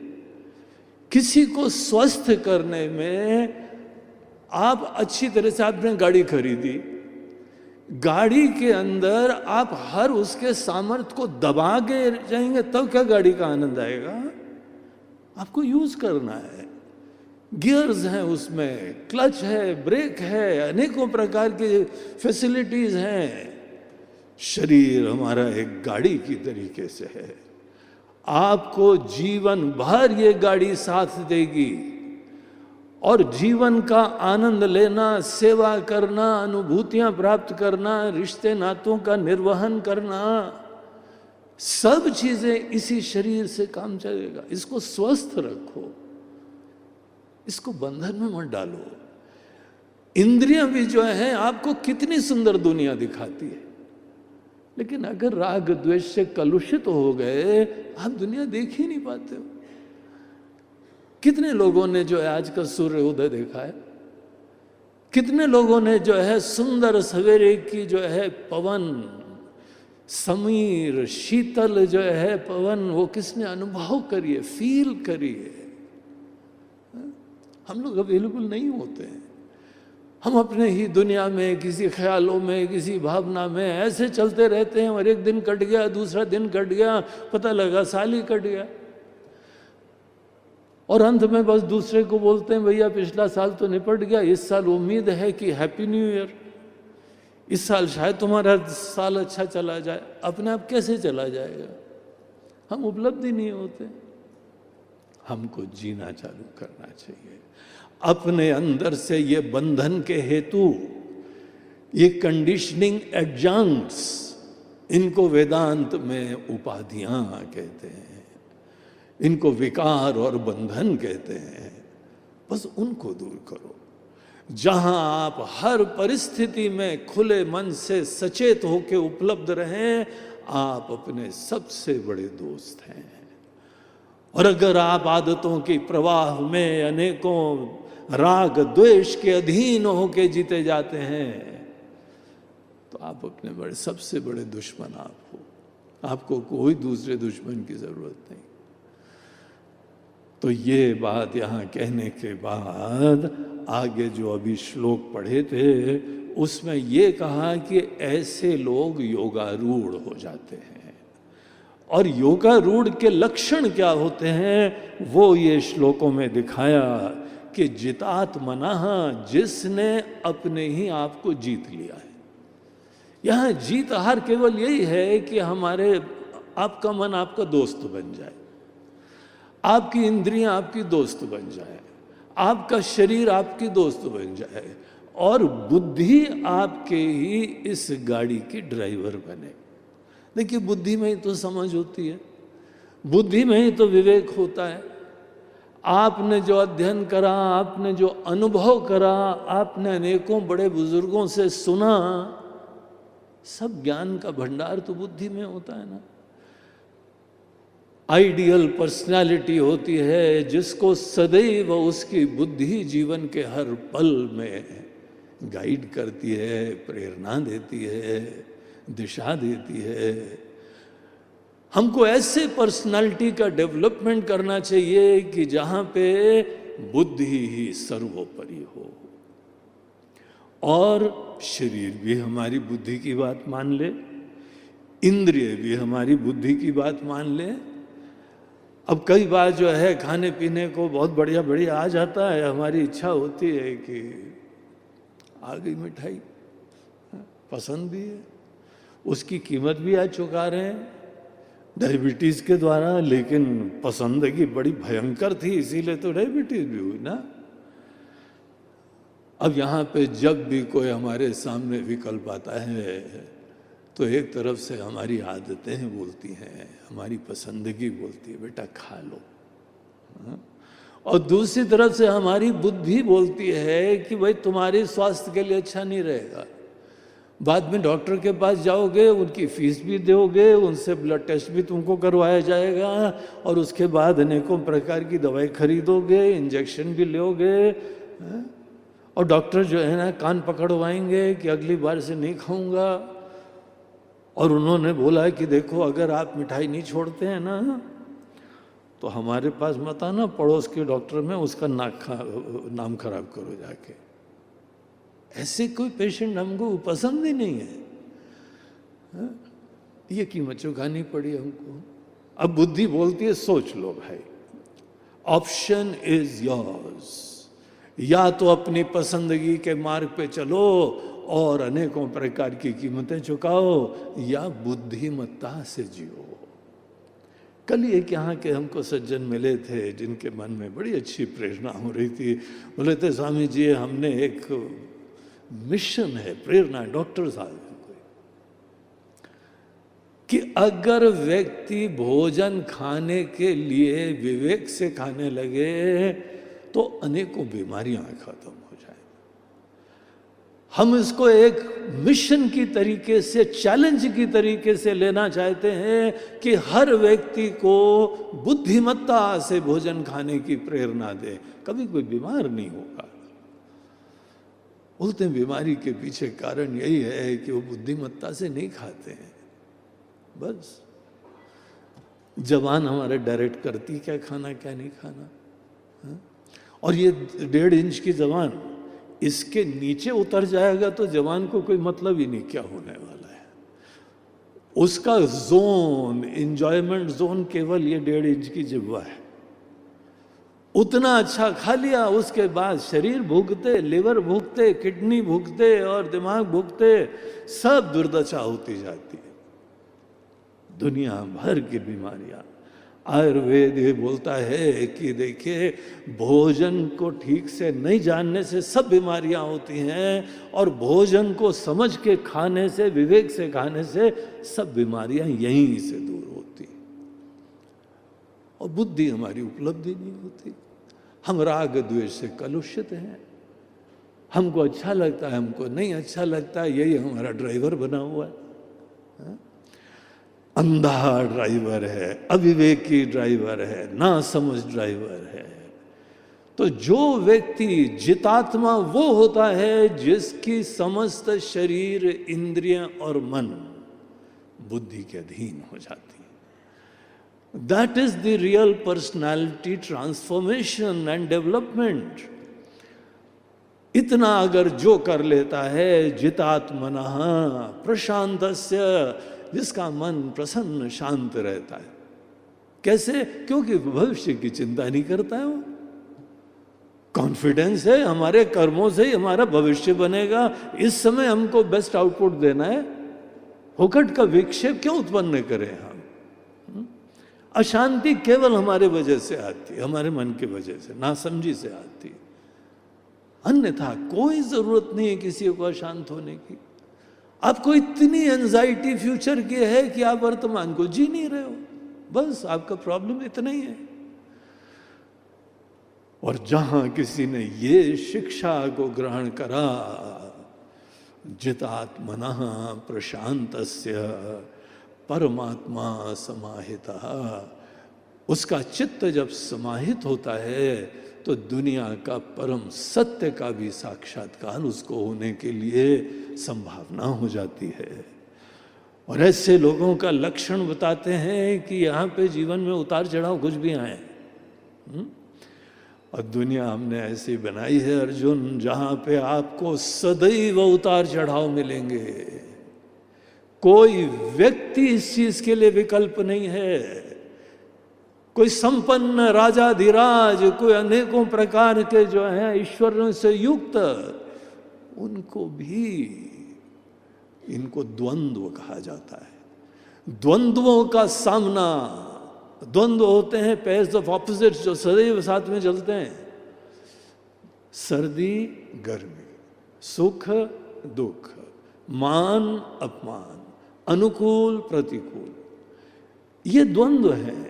Speaker 1: किसी को स्वस्थ करने में आप अच्छी तरह से आपने गाड़ी खरीदी, गाड़ी के अंदर आप हर उसके सामर्थ्य को दबा के जाएंगे तब क्या गाड़ी का आनंद आएगा? आपको यूज करना है, गियर्स हैं उसमें, क्लच है, ब्रेक है, अनेकों प्रकार की फैसिलिटीज हैं। शरीर हमारा एक गाड़ी की तरीके से है, आपको जीवन भर ये गाड़ी साथ देगी और जीवन का आनंद लेना, सेवा करना, अनुभूतियां प्राप्त करना, रिश्ते नातों का निर्वहन करना, सब चीजें इसी शरीर से काम चलेगा। इसको स्वस्थ रखो, इसको बंधन में मत डालो। इंद्रियां भी जो है आपको कितनी सुंदर दुनिया दिखाती है, लेकिन अगर राग द्वेष से कलुषित हो गए आप दुनिया देख ही नहीं पाते हो। कितने लोगों ने जो है आज का सूर्य उदय देखा है, कितने लोगों ने जो है सुंदर सवेरे की जो है पवन, समीर शीतल जो है पवन, वो किसने अनुभव करिए, फील करिए। हम लोग अवेलेबल नहीं होते हैं, हम अपने ही दुनिया में, किसी ख्यालों में, किसी भावना में ऐसे चलते रहते हैं और एक दिन कट गया, दूसरा दिन कट गया, पता लगा साल ही कट गया और अंत में बस दूसरे को बोलते हैं भैया पिछला साल तो निपट गया, इस साल उम्मीद है कि हैप्पी न्यू ईयर, इस साल शायद तुम्हारा साल अच्छा चला जाए। अपने आप कैसे चला जाएगा? हम उपलब्धि नहीं होते। हमको जीना चालू करना चाहिए अपने अंदर से। ये बंधन के हेतु, ये कंडीशनिंग एडजंक्ट्स, इनको वेदांत में उपाधियां कहते हैं, इनको विकार और बंधन कहते हैं। बस उनको दूर करो। जहां आप हर परिस्थिति में खुले मन से सचेत होकर उपलब्ध रहें, आप अपने सबसे बड़े दोस्त हैं। और अगर आप आदतों की प्रवाह में अनेकों राग द्वेष के अधीन होके जीते जाते हैं तो आप अपने बड़े सबसे बड़े दुश्मन आप हो। आपको कोई दूसरे दुश्मन की जरूरत नहीं। तो ये बात यहाँ कहने के बाद आगे जो अभी श्लोक पढ़े थे उसमें ये कहा कि ऐसे लोग योगारूढ़ हो जाते हैं। और योगारूढ़ के लक्षण क्या होते हैं वो ये श्लोकों में दिखाया कि जितात्मनः, जिसने अपने ही आप को जीत लिया है। यहाँ जीत हार केवल यही है कि हमारे आपका मन आपका दोस्त बन जाए, आपकी इंद्रियां आपकी दोस्त बन जाए, आपका शरीर आपकी दोस्त बन जाए और बुद्धि आपके ही इस गाड़ी की ड्राइवर बने। देखिए बुद्धि में ही तो समझ होती है, बुद्धि में ही तो विवेक होता है। आपने जो अध्ययन करा, आपने जो अनुभव करा, आपने अनेकों बड़े बुजुर्गों से सुना, सब ज्ञान का भंडार तो बुद्धि में होता है ना। आइडियल पर्सनालिटी होती है जिसको सदैव उसकी बुद्धि जीवन के हर पल में गाइड करती है, प्रेरणा देती है, दिशा देती है। हमको ऐसे पर्सनालिटी का डेवलपमेंट करना चाहिए कि जहां पे बुद्धि ही सर्वोपरि हो और शरीर भी हमारी बुद्धि की बात मान ले, इंद्रिय भी हमारी बुद्धि की बात मान ले। अब कई बार जो है खाने पीने को बहुत बढ़िया बढ़िया आ जाता है, हमारी इच्छा होती है कि आ गई मिठाई, पसंद भी है, उसकी कीमत भी आज चुका रहे हैं डायबिटीज के द्वारा, लेकिन पसंदगी बड़ी भयंकर थी इसीलिए तो डायबिटीज भी हुई ना। अब यहाँ पे जब भी कोई हमारे सामने विकल्प आता है तो एक तरफ से हमारी आदतें बोलती हैं, हमारी पसंदगी बोलती है बेटा खा लो, और दूसरी तरफ से हमारी बुद्धि बोलती है कि भाई तुम्हारे स्वास्थ्य के लिए अच्छा नहीं रहेगा। बाद में डॉक्टर के पास जाओगे, उनकी फीस भी दोगे, उनसे ब्लड टेस्ट भी तुमको करवाया जाएगा और उसके बाद अनेकों प्रकार की दवाई खरीदोगे, इंजेक्शन भी लोगे, और डॉक्टर जो है ना कान पकड़वाएंगे कि अगली बार से नहीं खाऊंगा। और उन्होंने बोला है कि देखो अगर आप मिठाई नहीं छोड़ते हैं ना तो हमारे पास मत आना, पड़ोस के डॉक्टर में उसका नाम खराब करो जाके। ऐसे कोई पेशेंट हमको पसंद ही नहीं है। हाँ? ये कीमत चुकानी पड़ी हमको। अब बुद्धि बोलती है सोच लो भाई, ऑप्शन इज योर्स, या तो अपनी पसंदगी के मार्ग पे चलो और अनेकों प्रकार की कीमतें चुकाओ, या बुद्धिमत्ता से जियो। कल एक यहाँ के हमको सज्जन मिले थे जिनके मन में बड़ी अच्छी प्रेरणा हो रही थी। बोले थे स्वामी जी हमने एक मिशन है, प्रेरणा है, डॉक्टर साहब कि अगर व्यक्ति भोजन खाने के लिए विवेक से खाने लगे तो अनेकों बीमारियां खत्म हो जाए। हम इसको एक मिशन की तरीके से, चैलेंज की तरीके से लेना चाहते हैं कि हर व्यक्ति को बुद्धिमत्ता से भोजन खाने की प्रेरणा दे, कभी कोई बीमार नहीं होगा। बोलते हैं बीमारी के पीछे कारण यही है कि वो बुद्धिमत्ता से नहीं खाते हैं। बस जबान हमारे डायरेक्ट करती क्या खाना क्या नहीं खाना। हा? और ये 1.5 इंच की जबान इसके नीचे उतर जाएगा तो जबान को कोई मतलब ही नहीं क्या होने वाला है। उसका जोन, इंजॉयमेंट जोन केवल ये 1.5 इंच की जिह्वा है। उतना अच्छा खा लिया, उसके बाद शरीर भूखते, लिवर भूखते, किडनी भूखते और दिमाग भूखते, सब दुर्दशा होती जाती है। दुनिया भर की बीमारियां। आयुर्वेद ये बोलता है कि देखिए भोजन को ठीक से नहीं जानने से सब बीमारियां होती हैं, और भोजन को समझ के खाने से, विवेक से खाने से सब बीमारियां यहीं से दूर होती। और बुद्धि हमारी उपलब्धि नहीं होती। हम राग द्वेष से कलुषित हैं। हमको अच्छा लगता है, हमको नहीं अच्छा लगता, यही हमारा ड्राइवर बना हुआ है। अंधा ड्राइवर है, अविवेकी ड्राइवर है, ना समझ ड्राइवर है। तो जो व्यक्ति जितात्मा वो होता है जिसकी समस्त शरीर, इंद्रियां और मन बुद्धि के अधीन हो जाती है। That is the real personality transformation and development. इतना अगर जो कर लेता है जितात्मनः प्रशांतस्य, जिसका मन प्रसन्न शांत रहता है। कैसे? क्योंकि भविष्य की चिंता नहीं करता है वो। कॉन्फिडेंस है हमारे कर्मों से ही हमारा भविष्य बनेगा, इस समय हमको बेस्ट आउटपुट देना है। हुकट का विक्षेप क्यों उत्पन्न करें हम? अशांति केवल हमारे वजह से आती है, हमारे मन के वजह से, नासमझी से आती है। अन्यथा कोई जरूरत नहीं है किसी को अशांत होने की। आपको इतनी एंजाइटी फ्यूचर की है कि आप वर्तमान को जी नहीं रहे हो। बस आपका प्रॉब्लम इतना ही है। और जहां किसी ने ये शिक्षा को ग्रहण करा, जितात्मनः प्रशांतस्य परमात्मा समाहितः, उसका चित्त जब समाहित होता है तो दुनिया का परम सत्य का भी साक्षात्कार उसको होने के लिए संभावना हो जाती है। और ऐसे लोगों का लक्षण बताते हैं कि यहाँ पे जीवन में उतार चढ़ाव कुछ भी आए, और दुनिया हमने ऐसी बनाई है अर्जुन, जहाँ पे आपको सदैव उतार चढ़ाव मिलेंगे। कोई व्यक्ति इस चीज के लिए विकल्प नहीं है। कोई संपन्न राजाधिराज, कोई अनेकों प्रकार के जो हैं ईश्वरों से युक्त, उनको भी इनको द्वंद्व कहा जाता है। द्वंद्वों का सामना, द्वंद्व होते हैं पेयर्स ऑफ ऑपोजिट्स जो सदैव साथ में चलते हैं। सर्दी गर्मी, सुख दुख, मान अपमान, अनुकूल प्रतिकूल, ये द्वंद्व हैं।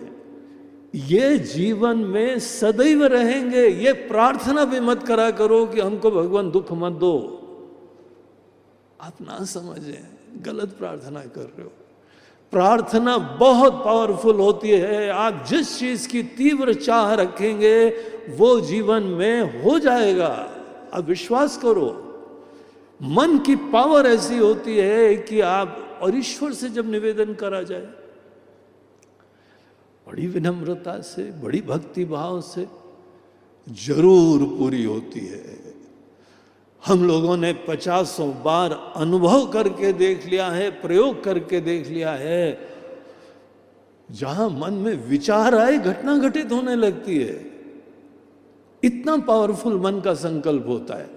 Speaker 1: ये जीवन में सदैव रहेंगे। ये प्रार्थना भी मत करा करो कि हमको भगवान दुख मत दो। आप ना समझें, गलत प्रार्थना कर रहे हो। प्रार्थना बहुत पावरफुल होती है। आप जिस चीज की तीव्र चाह रखेंगे वो जीवन में हो जाएगा। आप विश्वास करो। मन की पावर ऐसी होती है कि आप, और ईश्वर से जब निवेदन करा जाए बड़ी विनम्रता से, बड़ी भक्ति भाव से, जरूर पूरी होती है। हम लोगों ने 50 बार अनुभव करके देख लिया है, प्रयोग करके देख लिया है। जहां मन में विचार आए घटना घटित होने लगती है। इतना पावरफुल मन का संकल्प होता है।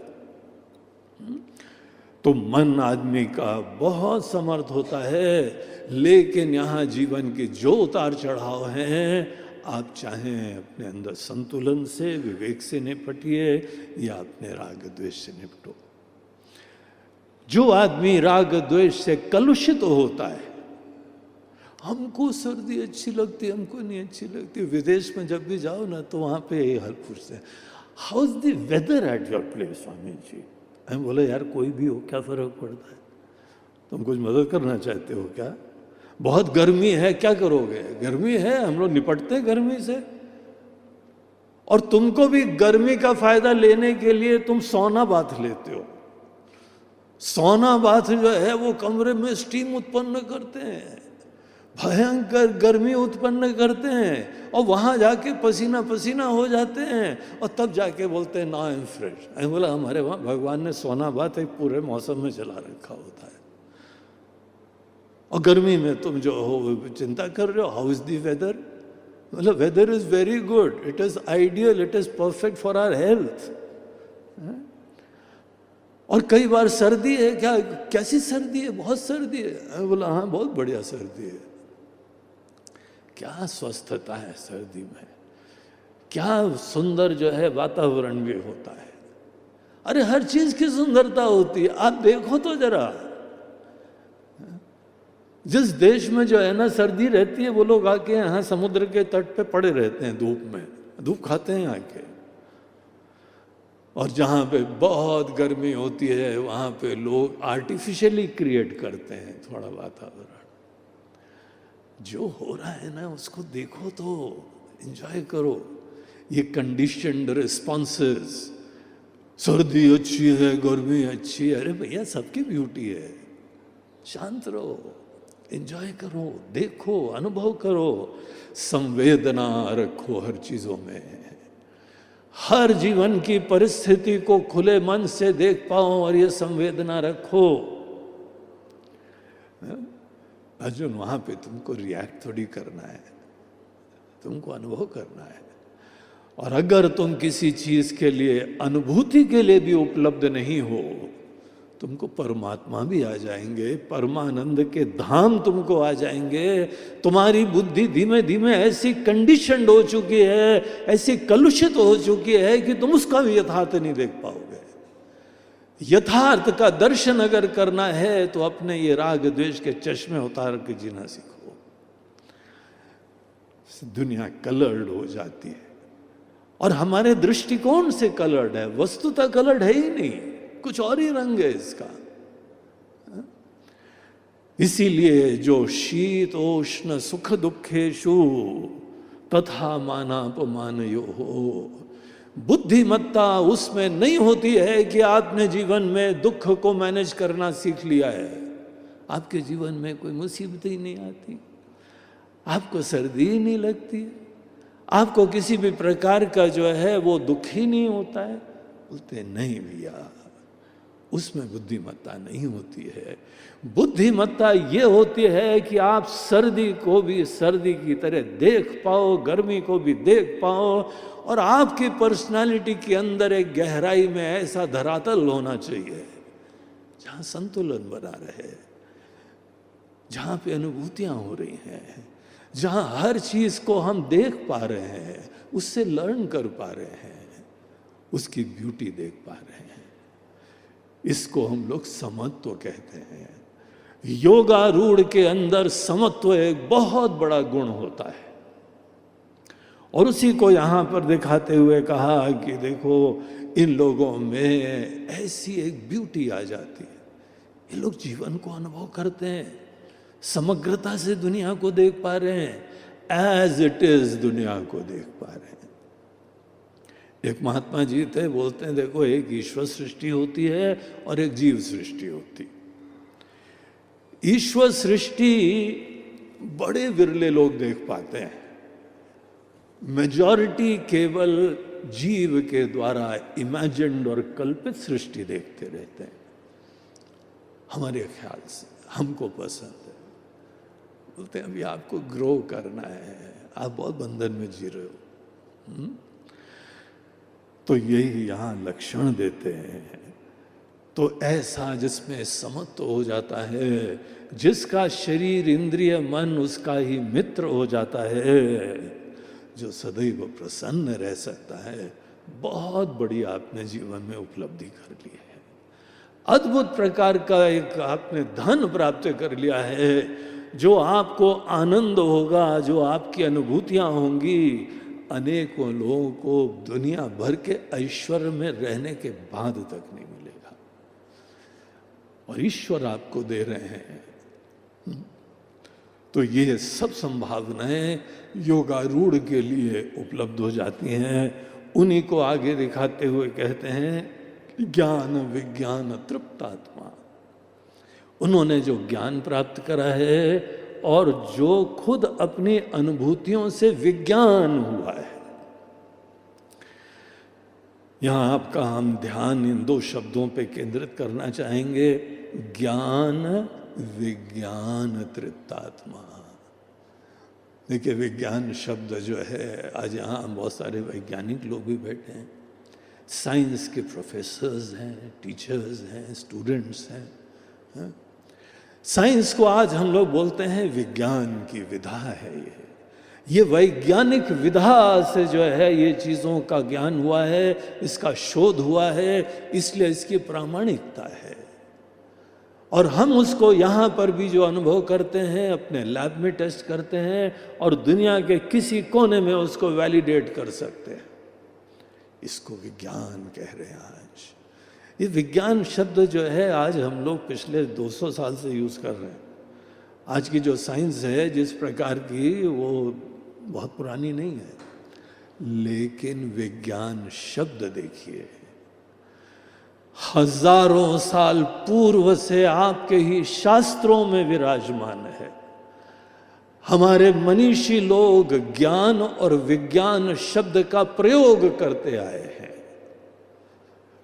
Speaker 1: तो मन आदमी का बहुत समर्थ होता है, लेकिन यहां जीवन के जो उतार चढ़ाव हैं, आप चाहें अपने अंदर संतुलन से, विवेक से निपटिए या अपने राग द्वेष से निपटो। जो आदमी राग द्वेष से कलुषित होता है, हमको सर्दी अच्छी लगती है, हमको नहीं अच्छी लगती। विदेश में जब भी जाओ ना तो वहां पे हल पूछते हैं, how is the weather at your place Swami ji. हम बोले यार कोई भी हो, क्या फर्क पड़ता है, तुम कुछ मदद करना चाहते हो क्या? बहुत गर्मी है, क्या करोगे? गर्मी है, हम लोग निपटते हैं गर्मी से। और तुमको भी गर्मी का फायदा लेने के लिए तुम सौना बाथ लेते हो। सौना बाथ जो है वो कमरे में स्टीम उत्पन्न करते हैं, भयंकर गर्मी उत्पन्न करते हैं, और वहां जाके पसीना पसीना हो जाते हैं, और तब जाके बोलते हैं ना आई एम फ्रेश। आई बोला हमारे वहां भगवान ने सोना बात एक पूरे मौसम में चला रखा होता है। और गर्मी में तुम जो हो चिंता कर रहे हो, हाउ इज द वेदर? मतलब weather is very good, it is ideal, it is perfect for our health. और कई बार सर्दी है, क्या कैसी सर्दी है? बहुत सर्दी है। बोला हाँ बहुत बढ़िया सर्दी है। क्या स्वस्थता है सर्दी में, क्या सुंदर जो है वातावरण भी होता है। अरे हर चीज की सुंदरता होती है, आप देखो तो जरा। जिस देश में जो है ना सर्दी रहती है, वो लोग आके यहाँ समुद्र के तट पे पड़े रहते हैं धूप में, धूप खाते हैं आके। और जहाँ पे बहुत गर्मी होती है वहाँ पे लोग आर्टिफिशियली क्रिएट करते हैं थोड़ा वातावरण। जो हो रहा है ना उसको देखो तो एंजॉय करो। ये कंडीशन्ड रिस्पॉन्सेस, सर्दी अच्छी है, गर्मी अच्छी है, अरे भैया सबकी ब्यूटी है। शांत रहो, एंजॉय करो, देखो, अनुभव करो, संवेदना रखो हर चीजों में। हर जीवन की परिस्थिति को खुले मन से देख पाओ और ये संवेदना रखो। अर्जुन वहां पे तुमको रिएक्ट थोड़ी करना है, तुमको अनुभव करना है। और अगर तुम किसी चीज के लिए अनुभूति के लिए भी उपलब्ध नहीं हो, तुमको परमात्मा भी आ जाएंगे, परमानंद के धाम तुमको आ जाएंगे। तुम्हारी बुद्धि धीमे धीमे ऐसी कंडीशन्ड हो चुकी है, ऐसी कलुषित हो चुकी है कि तुम उसका भी यथार्थ नहीं देख पाओगे। यथार्थ का दर्शन अगर करना है तो अपने ये राग द्वेष के चश्मे उतार के जीना सीखो। दुनिया कलर्ड हो जाती है, और हमारे दृष्टिकोण से कलर्ड है, वस्तुतः कलर्ड है ही नहीं, कुछ और ही रंग है इसका। इसीलिए जो शीत उष्ण सुख दुखेषु तथा मानापमान यो हो, बुद्धिमत्ता उसमें नहीं होती है कि आपने जीवन में दुख को मैनेज करना सीख लिया है। आपके जीवन में कोई मुसीबत ही नहीं आती, आपको सर्दी ही नहीं लगती, आपको किसी भी प्रकार का जो है वो दुख ही नहीं होता है। बोलते नहीं भैया, उसमें बुद्धिमत्ता नहीं होती है। बुद्धिमत्ता ये होती है कि आप सर्दी को भी सर्दी की तरह देख पाओ, गर्मी को भी देख पाओ, और आपकी पर्सनालिटी के अंदर एक गहराई में ऐसा धरातल होना चाहिए जहां संतुलन बना रहे, जहां पे अनुभूतियां हो रही हैं, जहां हर चीज को हम देख पा रहे हैं, उससे लर्न कर पा रहे हैं, उसकी ब्यूटी देख पा रहे हैं। इसको हम लोग समत्व कहते हैं। योगारूढ़ के अंदर समत्व एक बहुत बड़ा गुण होता है, और उसी को यहाँ पर दिखाते हुए कहा कि देखो इन लोगों में ऐसी एक ब्यूटी आ जाती है, ये लोग जीवन को अनुभव करते हैं, समग्रता से दुनिया को देख पा रहे हैं, एज इट इज दुनिया को देख पा रहे हैं। एक महात्मा जी थे, बोलते हैं देखो एक ईश्वर सृष्टि होती है और एक जीव सृष्टि होती। ईश्वर सृष्टि बड़े विरले लोग देख पाते हैं, मेजॉरिटी केवल जीव के द्वारा इमेजिन्ड और कल्पित सृष्टि देखते रहते हैं, हमारे ख्याल से हमको पसंद है। बोलते हैं अभी आपको ग्रो करना है, आप बहुत बंधन में जी रहे हो। तो यही यहाँ लक्षण देते हैं। तो ऐसा जिसमें समत्व हो जाता है, जिसका शरीर इंद्रिय मन उसका ही मित्र हो जाता है, जो सदैव प्रसन्न रह सकता है, बहुत बड़ी आपने जीवन में उपलब्धि कर ली है। अद्भुत प्रकार का एक आपने धन प्राप्त कर लिया है, जो आपको आनंद होगा, जो आपकी अनुभूतियां होंगी, अनेकों लोगों को दुनिया भर के ऐश्वर्य में रहने के बाद तक नहीं मिलेगा, और ईश्वर आपको दे रहे हैं। तो ये सब संभावनाएं योगारूढ़ के लिए उपलब्ध हो जाती हैं। उन्हीं को आगे दिखाते हुए कहते हैं ज्ञान विज्ञान तृप्तात्मा। उन्होंने जो ज्ञान प्राप्त करा है और जो खुद अपनी अनुभूतियों से विज्ञान हुआ है। यहां आपका हम ध्यान इन दो शब्दों पे केंद्रित करना चाहेंगे, ज्ञान विज्ञान तृप्तात्मा। देखिए विज्ञान शब्द जो है, आज यहाँ बहुत सारे वैज्ञानिक लोग भी बैठे हैं, साइंस के प्रोफेसर्स हैं, टीचर्स हैं, स्टूडेंट्स हैं। साइंस को आज हम लोग बोलते हैं विज्ञान की विधा है। ये वैज्ञानिक विधा से जो है ये चीज़ों का ज्ञान हुआ है, इसका शोध हुआ है, इसलिए इसकी प्रामाणिकता है। और हम उसको यहाँ पर भी जो अनुभव करते हैं, अपने लैब में टेस्ट करते हैं और दुनिया के किसी कोने में उसको वैलिडेट कर सकते हैं। इसको विज्ञान कह रहे हैं आज। ये विज्ञान शब्द जो है आज हम लोग पिछले 200 साल से यूज़ कर रहे हैं। आज की जो साइंस है जिस प्रकार की, वो बहुत पुरानी नहीं है, लेकिन विज्ञान शब्द देखिए, हजारों साल पूर्व से आपके ही शास्त्रों में विराजमान है। हमारे मनीषी लोग ज्ञान और विज्ञान शब्द का प्रयोग करते आए हैं,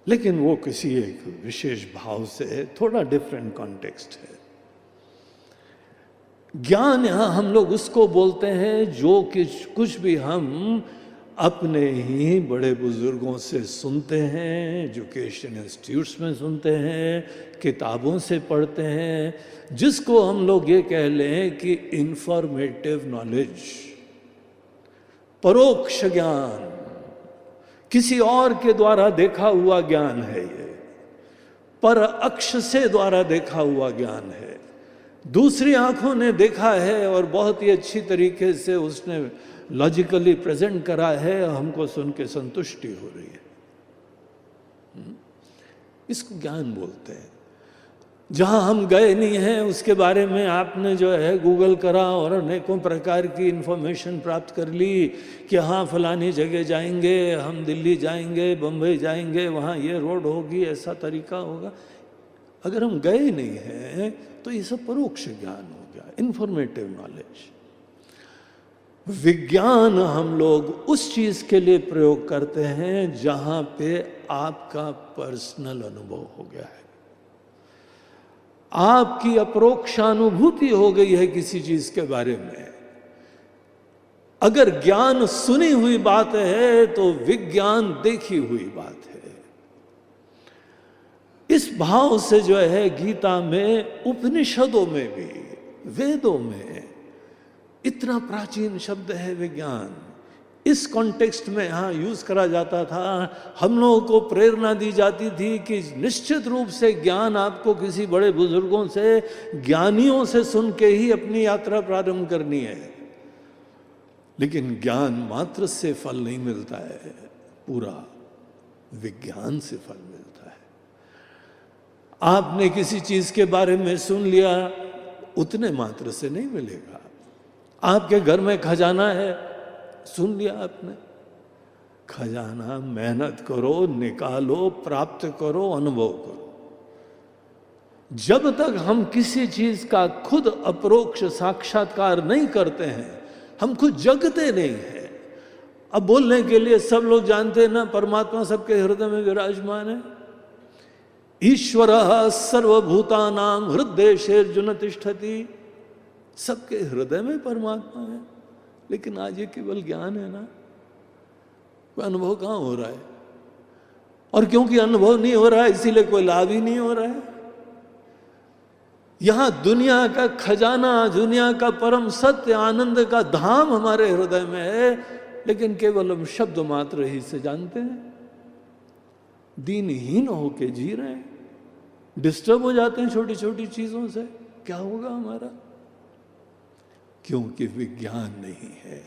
Speaker 1: लेकिन वो किसी एक विशेष भाव से, थोड़ा डिफरेंट कॉन्टेक्स्ट है। ज्ञान यहां हम लोग उसको बोलते हैं जो कि कुछ भी हम अपने ही बड़े बुजुर्गों से सुनते हैं, एजुकेशन इंस्टीट्यूट्स में सुनते हैं, किताबों से पढ़ते हैं, जिसको हम लोग ये कह लें कि इंफॉर्मेटिव नॉलेज, परोक्ष ज्ञान, किसी और के द्वारा देखा हुआ ज्ञान है। ये पर अक्ष से द्वारा देखा हुआ ज्ञान है, दूसरी आंखों ने देखा है और बहुत ही अच्छी तरीके से उसने लॉजिकली प्रेजेंट करा है, हमको सुन के संतुष्टि हो रही है। इसको ज्ञान बोलते हैं। जहां हम गए नहीं हैं उसके बारे में आपने जो है गूगल करा और अनेकों प्रकार की इंफॉर्मेशन प्राप्त कर ली कि हाँ फलानी जगह जाएंगे, हम दिल्ली जाएंगे, बम्बई जाएंगे, वहाँ ये रोड होगी, ऐसा तरीका होगा। अगर हम गए नहीं हैं तो ये सब परोक्ष ज्ञान हो गया, इंफॉर्मेटिव नॉलेज। विज्ञान हम लोग उस चीज के लिए प्रयोग करते हैं जहां पे आपका पर्सनल अनुभव हो गया है, आपकी अपरोक्षानुभूति हो गई है किसी चीज के बारे में। अगर ज्ञान सुनी हुई बात है तो विज्ञान देखी हुई बात है। इस भाव से जो है गीता में, उपनिषदों में भी, वेदों में इतना प्राचीन शब्द है विज्ञान। इस कॉन्टेक्स्ट में यहाँ यूज करा जाता था। हम लोगों को प्रेरणा दी जाती थी कि निश्चित रूप से ज्ञान आपको किसी बड़े बुजुर्गों से, ज्ञानियों से सुन के ही अपनी यात्रा प्रारंभ करनी है। लेकिन ज्ञान मात्र से फल नहीं मिलता है, पूरा विज्ञान से फल मिलता है। आपने किसी चीज के बारे में सुन लिया, उतने मात्र से नहीं मिलेगा। आपके घर में खजाना है, सुन लिया आपने, खजाना मेहनत करो, निकालो, प्राप्त करो, अनुभव करो। जब तक हम किसी चीज का खुद अपरोक्ष साक्षात्कार नहीं करते हैं, हम खुद जगते नहीं हैं, अब बोलने के लिए सब लोग जानते हैं ना, परमात्मा सबके हृदय में विराजमान है। ईश्वर सर्वभूतानां हृदयेषु तिष्ठति, सबके हृदय में परमात्मा है। लेकिन आज ये केवल ज्ञान है ना, कोई अनुभव कहाँ हो रहा है? और क्योंकि अनुभव नहीं हो रहा है इसीलिए कोई लाभ ही नहीं हो रहा है। यहां दुनिया का खजाना, दुनिया का परम सत्य, आनंद का धाम हमारे हृदय में है, लेकिन केवल हम शब्द मात्र ही से जानते हैं। दीनहीन होके जी रहे हैं, डिस्टर्ब हो जाते हैं छोटी छोटी चीजों से। क्या होगा हमारा? क्योंकि विज्ञान नहीं है।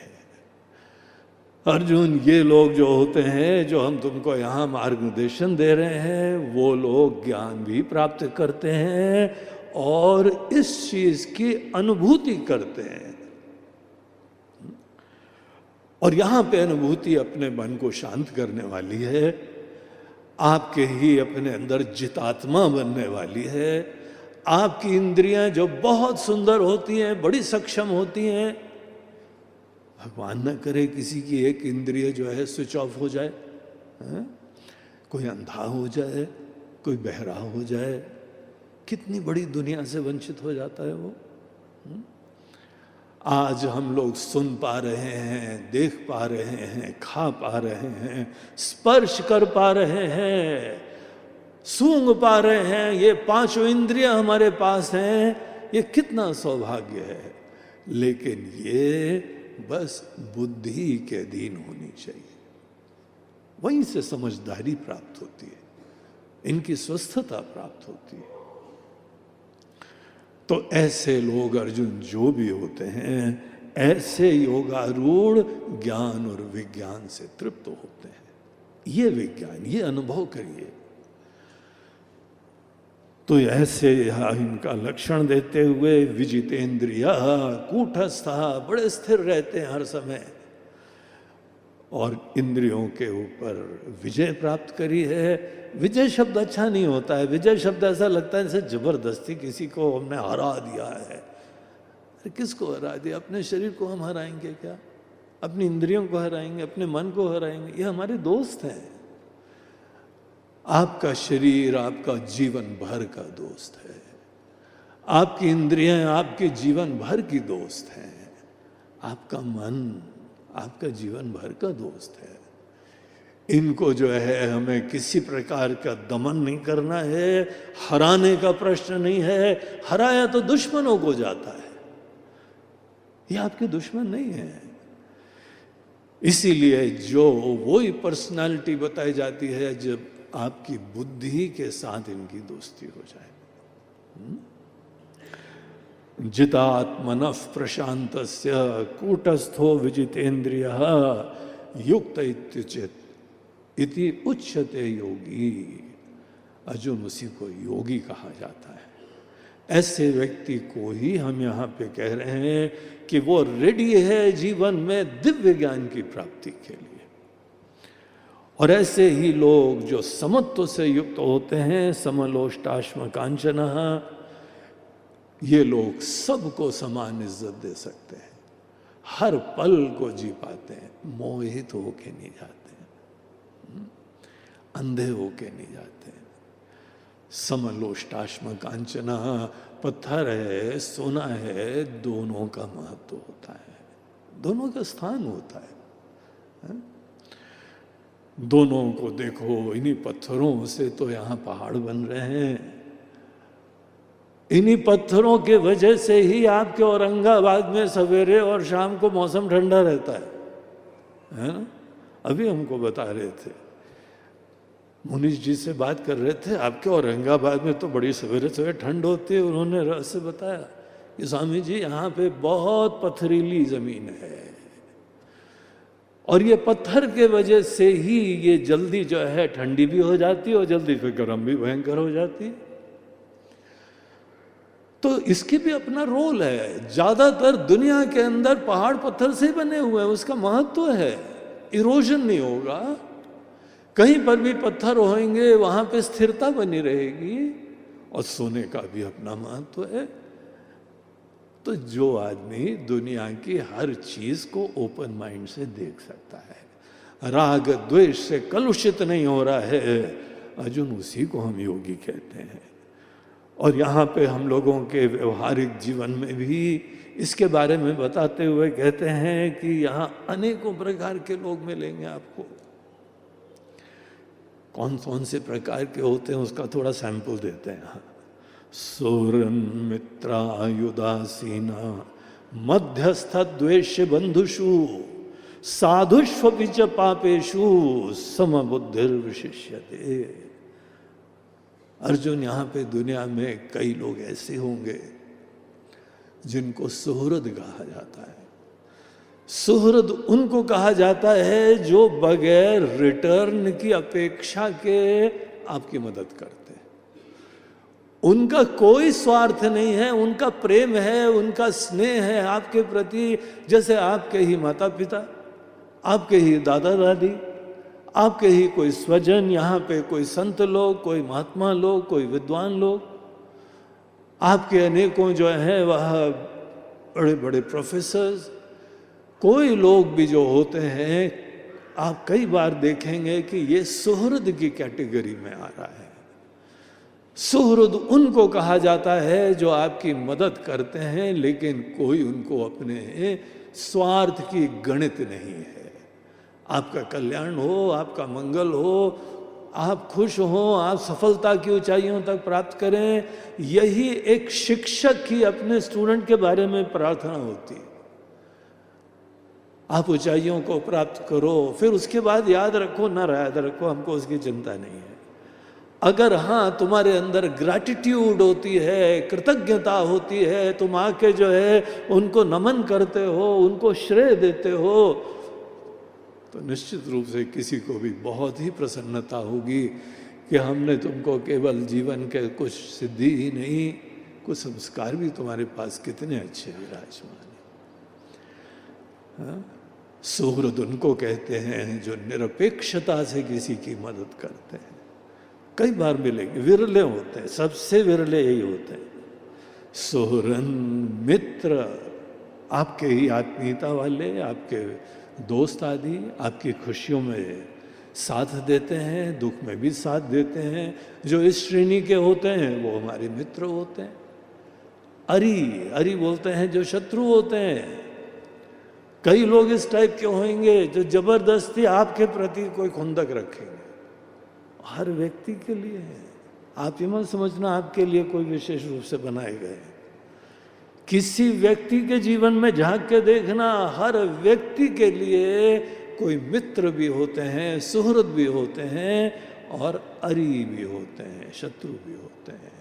Speaker 1: अर्जुन, ये लोग जो होते हैं, जो हम तुमको यहाँ मार्गदर्शन दे रहे हैं, वो लोग ज्ञान भी प्राप्त करते हैं और इस चीज की अनुभूति करते हैं। और यहां पे अनुभूति अपने मन को शांत करने वाली है, आपके ही अपने अंदर जितात्मा बनने वाली है। आपकी इंद्रियां जो बहुत सुंदर होती हैं, बड़ी सक्षम होती हैं, भगवान न करे किसी की एक इंद्रिय जो है स्विच ऑफ हो जाए, कोई अंधा हो जाए, कोई बहरा हो जाए, कितनी बड़ी दुनिया से वंचित हो जाता है वो। आज हम लोग सुन पा रहे हैं, देख पा रहे हैं, खा पा रहे हैं, स्पर्श कर पा रहे हैं, सूंघ पा रहे हैं, ये पांचों इंद्रियां हमारे पास हैं, ये कितना सौभाग्य है। लेकिन ये बस बुद्धि के अधीन होनी चाहिए, वहीं से समझदारी प्राप्त होती है, इनकी स्वस्थता प्राप्त होती है। तो ऐसे लोग अर्जुन जो भी होते हैं, ऐसे योगारूढ़ ज्ञान और विज्ञान से तृप्त होते हैं। ये विज्ञान, ये अनुभव करिए। तो ऐसे इनका लक्षण देते हुए विजितेंद्रिया कूटस्था, बड़े स्थिर रहते हैं हर समय, और इंद्रियों के ऊपर विजय प्राप्त करी है। विजय शब्द अच्छा नहीं होता है। विजय शब्द ऐसा लगता है जैसे जबरदस्ती किसी को हमने हरा दिया है। अरे किसको हरा दिया? अपने शरीर को हम हराएंगे क्या? अपनी इंद्रियों को हराएंगे, अपने मन को हराएंगे? ये हमारे दोस्त हैं। आपका शरीर आपका जीवन भर का दोस्त है, आपकी इंद्रियां आपके जीवन भर की दोस्त हैं, आपका मन आपका जीवन भर का दोस्त है। इनको जो है हमें किसी प्रकार का दमन नहीं करना है, हराने का प्रश्न नहीं है। हराया तो दुश्मनों को जाता है, ये आपके दुश्मन नहीं है। इसीलिए जो वही पर्सनालिटी बताई जाती है जब आपकी बुद्धि के साथ इनकी दोस्ती हो जाए। जितात्मनः प्रशांतस्य कूटस्थो विजितेन्द्रियः युक्त इत्युच्यते इति उच्यते योगी। अर्जुन, उसी को योगी कहा जाता है। ऐसे व्यक्ति को ही हम यहाँ पे कह रहे हैं कि वो रेडी है जीवन में दिव्य ज्ञान की प्राप्ति के लिए। और ऐसे ही लोग जो समत्व से युक्त होते हैं, समलोष्टाश्म कांचनः, ये लोग सबको समान इज्जत दे सकते हैं, हर पल को जी पाते हैं, मोहित होके नहीं जाते हैं, अंधे होके नहीं जाते हैं। समलोष्टाश्म कांचनः, पत्थर है, सोना है, दोनों का महत्व होता है, दोनों का स्थान होता है। दोनों को देखो, इन्हीं पत्थरों से तो यहाँ पहाड़ बन रहे हैं। इन्हीं पत्थरों के वजह से ही आपके औरंगाबाद में सवेरे और शाम को मौसम ठंडा रहता है ना? अभी हमको बता रहे थे, मुनीश जी से बात कर रहे थे, आपके औरंगाबाद में तो बड़ी सवेरे सवेरे ठंड होती है। उन्होंने रहस्य बताया कि स्वामी जी यहाँ पे बहुत पथरीली जमीन है, और ये पत्थर के वजह से ही ये जल्दी जो है ठंडी भी हो जाती है और जल्दी फिर गर्म भी भयंकर हो जाती है। तो इसकी भी अपना रोल है। ज्यादातर दुनिया के अंदर पहाड़ पत्थर से बने हुए हैं, उसका महत्व है। इरोजन नहीं होगा, कहीं पर भी पत्थर होंगे, वहां पे स्थिरता बनी रहेगी, और सोने का भी अपना महत्व है। तो जो आदमी दुनिया की हर चीज को ओपन माइंड से देख सकता है, राग द्वेष से कलुषित नहीं हो रहा है, अर्जुन, उसी को हम योगी कहते हैं। और यहाँ पे हम लोगों के व्यवहारिक जीवन में भी इसके बारे में बताते हुए कहते हैं कि यहाँ अनेकों प्रकार के लोग मिलेंगे आपको। कौन कौन से प्रकार के होते हैं उसका थोड़ा सैंपल देते हैं यहाँ। सुरन मित्रायुदासीना मध्यस्थ द्वेष्य बंधुषु साधुष्वपि च पापेषु समबुद्धिर्विशिष्यते। अर्जुन, यहाँ पे दुनिया में कई लोग ऐसे होंगे जिनको सुहृद कहा जाता है। सुहृद उनको कहा जाता है जो बगैर रिटर्न की अपेक्षा के आपकी मदद करते हैं। उनका कोई स्वार्थ नहीं है, उनका प्रेम है, उनका स्नेह है आपके प्रति, जैसे आपके ही माता पिता, आपके ही दादा दादी, आपके ही कोई स्वजन, यहाँ पे कोई संत लोग, कोई महात्मा लोग, कोई विद्वान लोग, आपके अनेकों जो हैं वह बड़े बड़े प्रोफेसर्स, कोई लोग भी जो होते हैं, आप कई बार देखेंगे कि ये सुहृद की कैटेगरी में आ रहा है। सुहृद उनको कहा जाता है जो आपकी मदद करते हैं, लेकिन कोई उनको अपने स्वार्थ की गणित नहीं है। आपका कल्याण हो, आपका मंगल हो, आप खुश हो, आप सफलता की ऊंचाइयों तक प्राप्त करें, यही एक शिक्षक की अपने स्टूडेंट के बारे में प्रार्थना होती है। आप ऊंचाइयों को प्राप्त करो, फिर उसके बाद याद रखो ना याद रखो, हमको उसकी चिंता नहीं है। अगर हाँ तुम्हारे अंदर ग्रैटिट्यूड होती है, कृतज्ञता होती है, तुम आके जो है उनको नमन करते हो, उनको श्रेय देते हो, तो निश्चित रूप से किसी को भी बहुत ही प्रसन्नता होगी कि हमने तुमको केवल जीवन के कुछ सिद्धि ही नहीं, कुछ संस्कार भी तुम्हारे पास कितने अच्छे विराजमान हैं। सुहृद उनको कहते हैं जो निरपेक्षता से किसी की मदद करते हैं। कई बार मिलेंगे, विरले होते हैं, सबसे विरले यही होते हैं। सुहृद मित्र, आपके ही आत्मीयता वाले, आपके दोस्त आदि, आपकी खुशियों में साथ देते हैं, दुख में भी साथ देते हैं। जो इस श्रेणी के होते हैं वो हमारे मित्र होते हैं। अरी बोलते हैं जो शत्रु होते हैं। कई लोग इस टाइप के होंगे जो जबरदस्ती आपके प्रति कोई खुंदक रखेंगे, हर व्यक्ति के लिए है। आप ये मत समझना आपके लिए कोई विशेष रूप से बनाए गए। किसी व्यक्ति के जीवन में झांक के देखना, हर व्यक्ति के लिए कोई मित्र भी होते हैं, सुहृद भी होते हैं और अरी भी होते हैं, शत्रु भी होते हैं।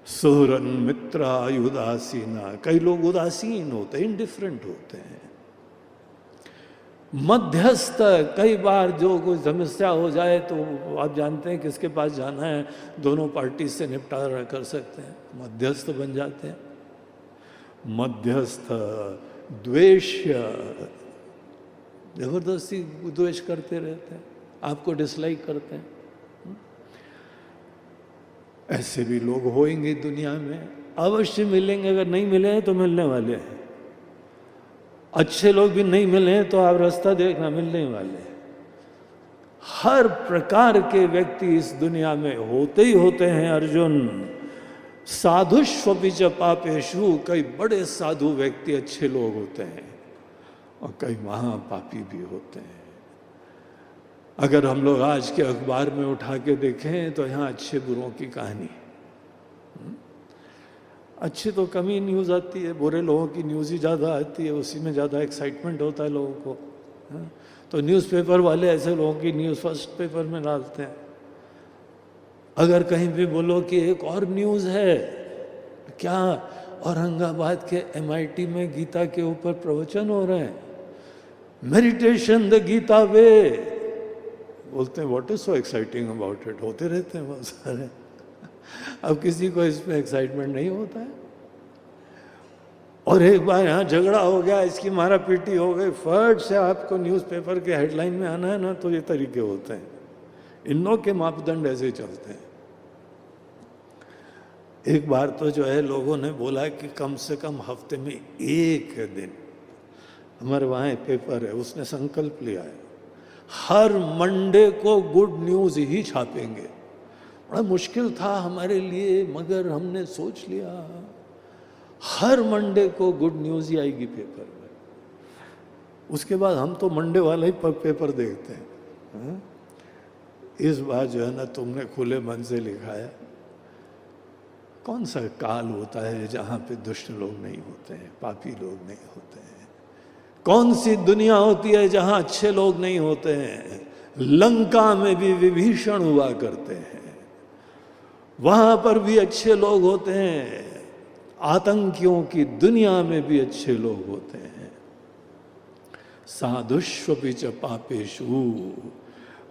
Speaker 1: सुहृद मित्रायुदासीना, कई लोग उदासीन होते हैं, इंडिफरेंट होते हैं। मध्यस्थ, कई बार जो कोई समस्या हो जाए तो आप जानते हैं किसके पास जाना है, दोनों पार्टी से निपटारा कर सकते हैं, मध्यस्थ बन जाते हैं। मध्यस्थ द्वेष्य, जबरदस्ती द्वेष करते रहते हैं, आपको डिसलाइक करते हैं। ऐसे भी लोग होंगे दुनिया में, अवश्य मिलेंगे। अगर नहीं मिले तो मिलने वाले हैं। अच्छे लोग भी नहीं मिले तो आप रास्ता देखना, मिलने वाले हैं। हर प्रकार के व्यक्ति इस दुनिया में होते ही होते हैं अर्जुन। साधुष्वपि च पापेषु, कई बड़े साधु व्यक्ति अच्छे लोग होते हैं और कई महापापी भी होते हैं। अगर हम लोग आज के अखबार में उठा के देखें तो यहाँ अच्छे बुरों की कहानी। अच्छी तो कम ही न्यूज़ आती है, बुरे लोगों की न्यूज़ ही ज़्यादा आती है, उसी में ज़्यादा एक्साइटमेंट होता है लोगों को। तो न्यूज़पेपर वाले ऐसे लोगों की न्यूज़ फर्स्ट पेपर में डालते हैं। अगर कहीं भी बोलो कि एक और न्यूज़ है, क्या औरंगाबाद के MIT में गीता के ऊपर प्रवचन हो रहे हैं, मेडिटेशन द गीता वे, बोलते हैं what is so exciting about it. होते रहते हैं बहुत सारे। अब किसी को इसमें एक्साइटमेंट नहीं होता है। और एक बार यहाँ झगड़ा हो गया, इसकी मारा पीटी हो गई, फट से आपको न्यूज़पेपर के हेडलाइन में आना है ना, तो ये तरीके होते हैं। इन लोग के मापदंड ऐसे ही चलते हैं। एक बार तो जो है लोगों ने बोला कि कम से कम हफ्ते में एक दिन, हमारे वहाँ पेपर है, उसने संकल्प लिया है हर मंडे को गुड न्यूज ही छापेंगे। बड़ा मुश्किल था हमारे लिए, मगर हमने सोच लिया हर मंडे को गुड न्यूज ही आएगी पेपर में। उसके बाद हम तो मंडे वाला ही पेपर देखते हैं। हाँ? इस बार जो है ना तुमने खुले मन से लिखा है। कौन सा काल होता है जहाँ पे दुष्ट लोग नहीं होते हैं, पापी लोग नहीं होते हैं? कौन सी दुनिया होती है जहाँ अच्छे लोग नहीं होते हैं? लंका में भी विभीषण हुआ करते हैं, वहां पर भी अच्छे लोग होते हैं। आतंकियों की दुनिया में भी अच्छे लोग होते हैं। साधुष्वपि च पापेषु।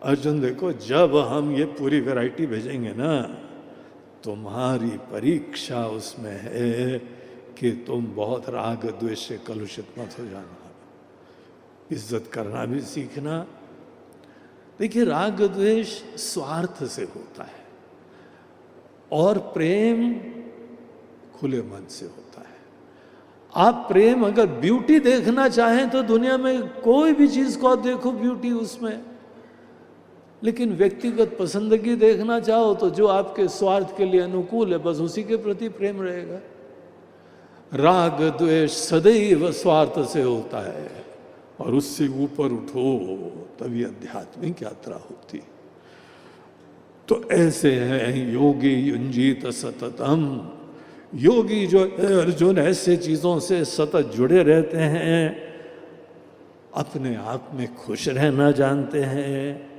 Speaker 1: अर्जुन देखो, जब हम ये पूरी वैरायटी भेजेंगे ना, तुम्हारी परीक्षा उसमें है कि तुम बहुत राग द्वेष से कलुषित मत हो जाना, इज्जत करना भी सीखना। देखिए, राग द्वेष स्वार्थ से होता है और प्रेम खुले मन से होता है। आप प्रेम अगर ब्यूटी देखना चाहें तो दुनिया में कोई भी चीज को आप देखो ब्यूटी उसमें, लेकिन व्यक्तिगत पसंदगी देखना चाहो तो जो आपके स्वार्थ के लिए अनुकूल है बस उसी के प्रति प्रेम रहेगा। राग द्वेष सदैव स्वार्थ से होता है और उससे ऊपर उठो तभी आध्यात्मिक यात्रा होती। तो ऐसे हैं योगी युंजीत सततम। योगी जो अर्जुन ऐसे चीजों से सतत जुड़े रहते हैं, अपने आप में खुश रहना जानते हैं,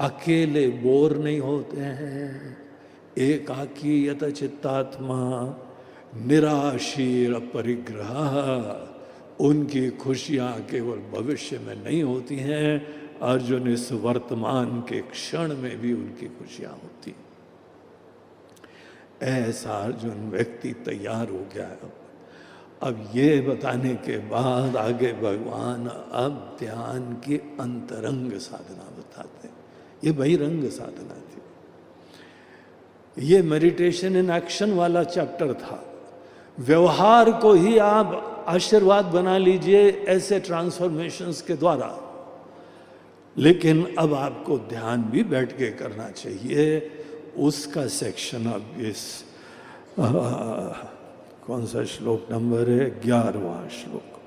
Speaker 1: अकेले बोर नहीं होते हैं, एकाकी यत चित्तात्मा निराशीर परिग्रह। उनकी खुशियां केवल भविष्य में नहीं होती हैं, अर्जुन इस वर्तमान के क्षण में भी उनकी खुशियां होती। ऐसा अर्जुन व्यक्ति तैयार हो गया है। अब ये बताने के बाद आगे भगवान अब ध्यान की अंतरंग साधना बताते हैं। ये बहिरंग साधना थी, ये मेडिटेशन इन एक्शन वाला चैप्टर था। व्यवहार को ही आप आशीर्वाद बना लीजिए ऐसे ट्रांसफॉर्मेशंस के द्वारा, लेकिन अब आपको ध्यान भी बैठ के करना चाहिए। उसका सेक्शन अब इस कौन सा श्लोक नंबर है, 11वां श्लोक,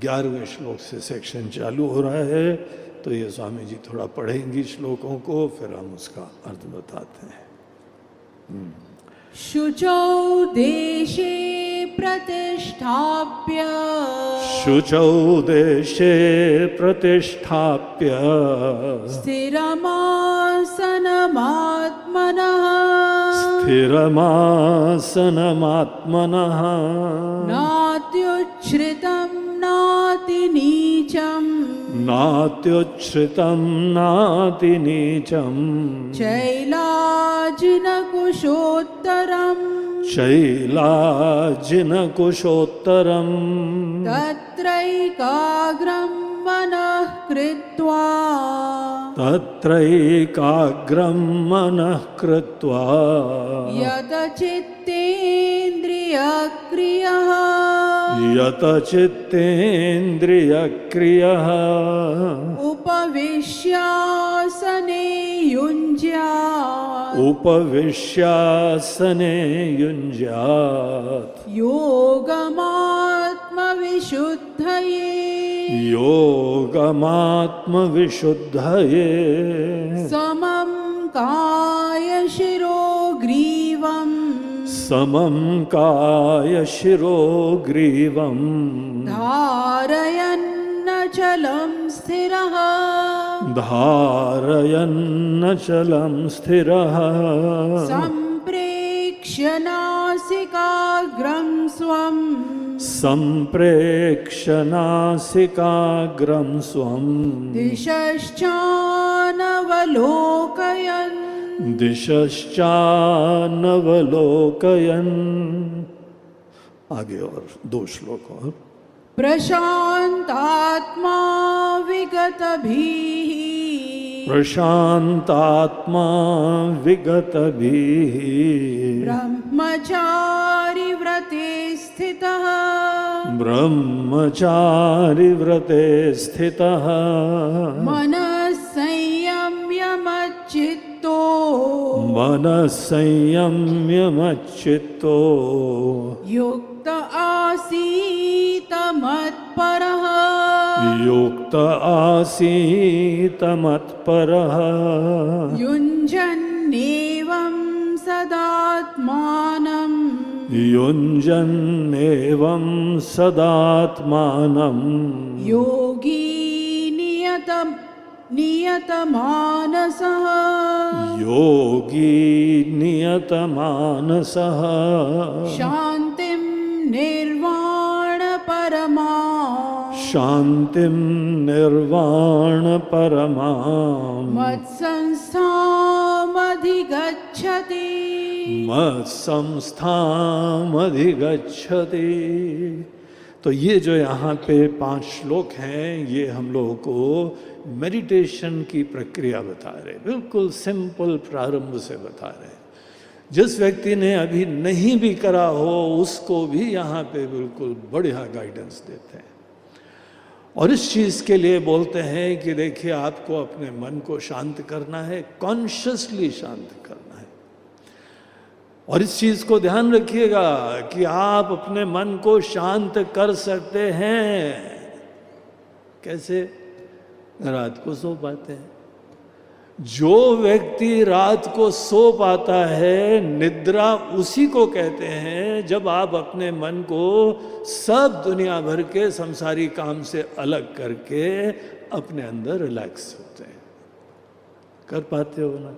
Speaker 1: 11वें श्लोक से सेक्शन चालू हो रहा है। तो ये स्वामी जी थोड़ा पढ़ेंगी श्लोकों को, फिर हम उसका अर्थ बताते हैं।
Speaker 2: शुचौ देशे प्रतिष्ठाप्य,
Speaker 1: शुचौ देशे प्रतिष्ठाप्य,
Speaker 2: स्थिरमासनमात्मनः,
Speaker 1: स्थिरमासनमात्मनः,
Speaker 2: नात्युच्छ्रितं नातिनीचं,
Speaker 1: नात्युच्छ्रितं नातिनीचं,
Speaker 2: शैलाजिनकुशोत्तरम्,
Speaker 1: शैलाजिनकुशोत्तरम्,
Speaker 2: तत्रैकाग्रं मनः कृत्वा,
Speaker 1: तत्रैकाग्रं मनः कृत्वा,
Speaker 2: यतचित्तेन्द्रियक्रियः,
Speaker 1: यतचित्तेन्द्रियक्रियः,
Speaker 2: उपविश्यासने युञ्ज्यात्,
Speaker 1: उपविश्यासने युञ्ज्यात्,
Speaker 2: योगमात्मविशुद्धये,
Speaker 1: योगमात्मविशुद्धये,
Speaker 2: समं कायशिरो ग्रीवम्,
Speaker 1: समं कायशिरो ग्रीवम्,
Speaker 2: धारयन्नचलं स्थिरः,
Speaker 1: धारयन्नचलं स्थिरः,
Speaker 2: सम्प्रेक्ष्य नासिकाग्रं स्वम्,
Speaker 1: सम्प्रेक्ष्य नासिकाग्रं स्वम्,
Speaker 2: दिशश्चानवलोकयन्,
Speaker 1: दिशश्चानवलोकयन्। आगे और 2 श्लोक और।
Speaker 2: प्रशान्तात्मा विगतभिः,
Speaker 1: प्रशान्तात्मा विगतभिः,
Speaker 2: ब्रह्मचारी व्रते स्थितः,
Speaker 1: ब्रह्मचारि व्रते स्थितः
Speaker 2: मनः संयम्य मच्चित्तो
Speaker 1: मनः संयम्य मच्चित्तो
Speaker 2: युक्त आसीत मत्परः
Speaker 1: युक्त आसीत मत्परः
Speaker 2: युञ्जन्नेवं सदात्मानं
Speaker 1: युञ्जन्नेवं सदात्मानं
Speaker 2: योगी नियतमानसः
Speaker 1: योगी नियतमानसः
Speaker 2: शान्तिं निर्वाणपरमा
Speaker 1: शान्तिं निर्वाणपरमां
Speaker 2: मत्संस्थामधिगच्छति
Speaker 1: मत्संस्थामधिगच्छति। तो ये जो यहाँ पे 5 श्लोक हैं, ये हम लोगों को मेडिटेशन की प्रक्रिया बता रहे, बिल्कुल सिंपल प्रारंभ से बता रहे। जिस व्यक्ति ने अभी नहीं भी करा हो उसको भी यहाँ पे बिल्कुल बढ़िया गाइडेंस देते हैं। और इस चीज़ के लिए बोलते हैं कि देखिए, आपको अपने मन को शांत करना है, कॉन्शियसली शांत करना है। और इस चीज़ को ध्यान रखिएगा कि आप अपने मन को शांत कर सकते हैं। कैसे? रात को सो पाते हैं। जो व्यक्ति रात को सो पाता है, निद्रा उसी को कहते हैं जब आप अपने मन को सब दुनिया भर के संसारी काम से अलग करके अपने अंदर रिलैक्स होते हैं। कर पाते हो ना?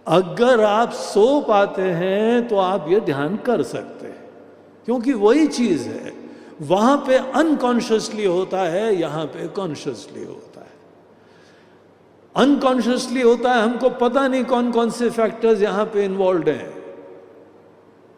Speaker 1: अगर आप सो पाते हैं तो आप ये ध्यान कर सकते हैं, क्योंकि वही चीज़ है। वहाँ पे अनकॉन्शियसली होता है, यहाँ पे कॉन्शियसली होता है। अनकॉन्शियसली होता है, हमको पता नहीं कौन कौन से फैक्टर्स यहाँ पे इन्वॉल्व हैं।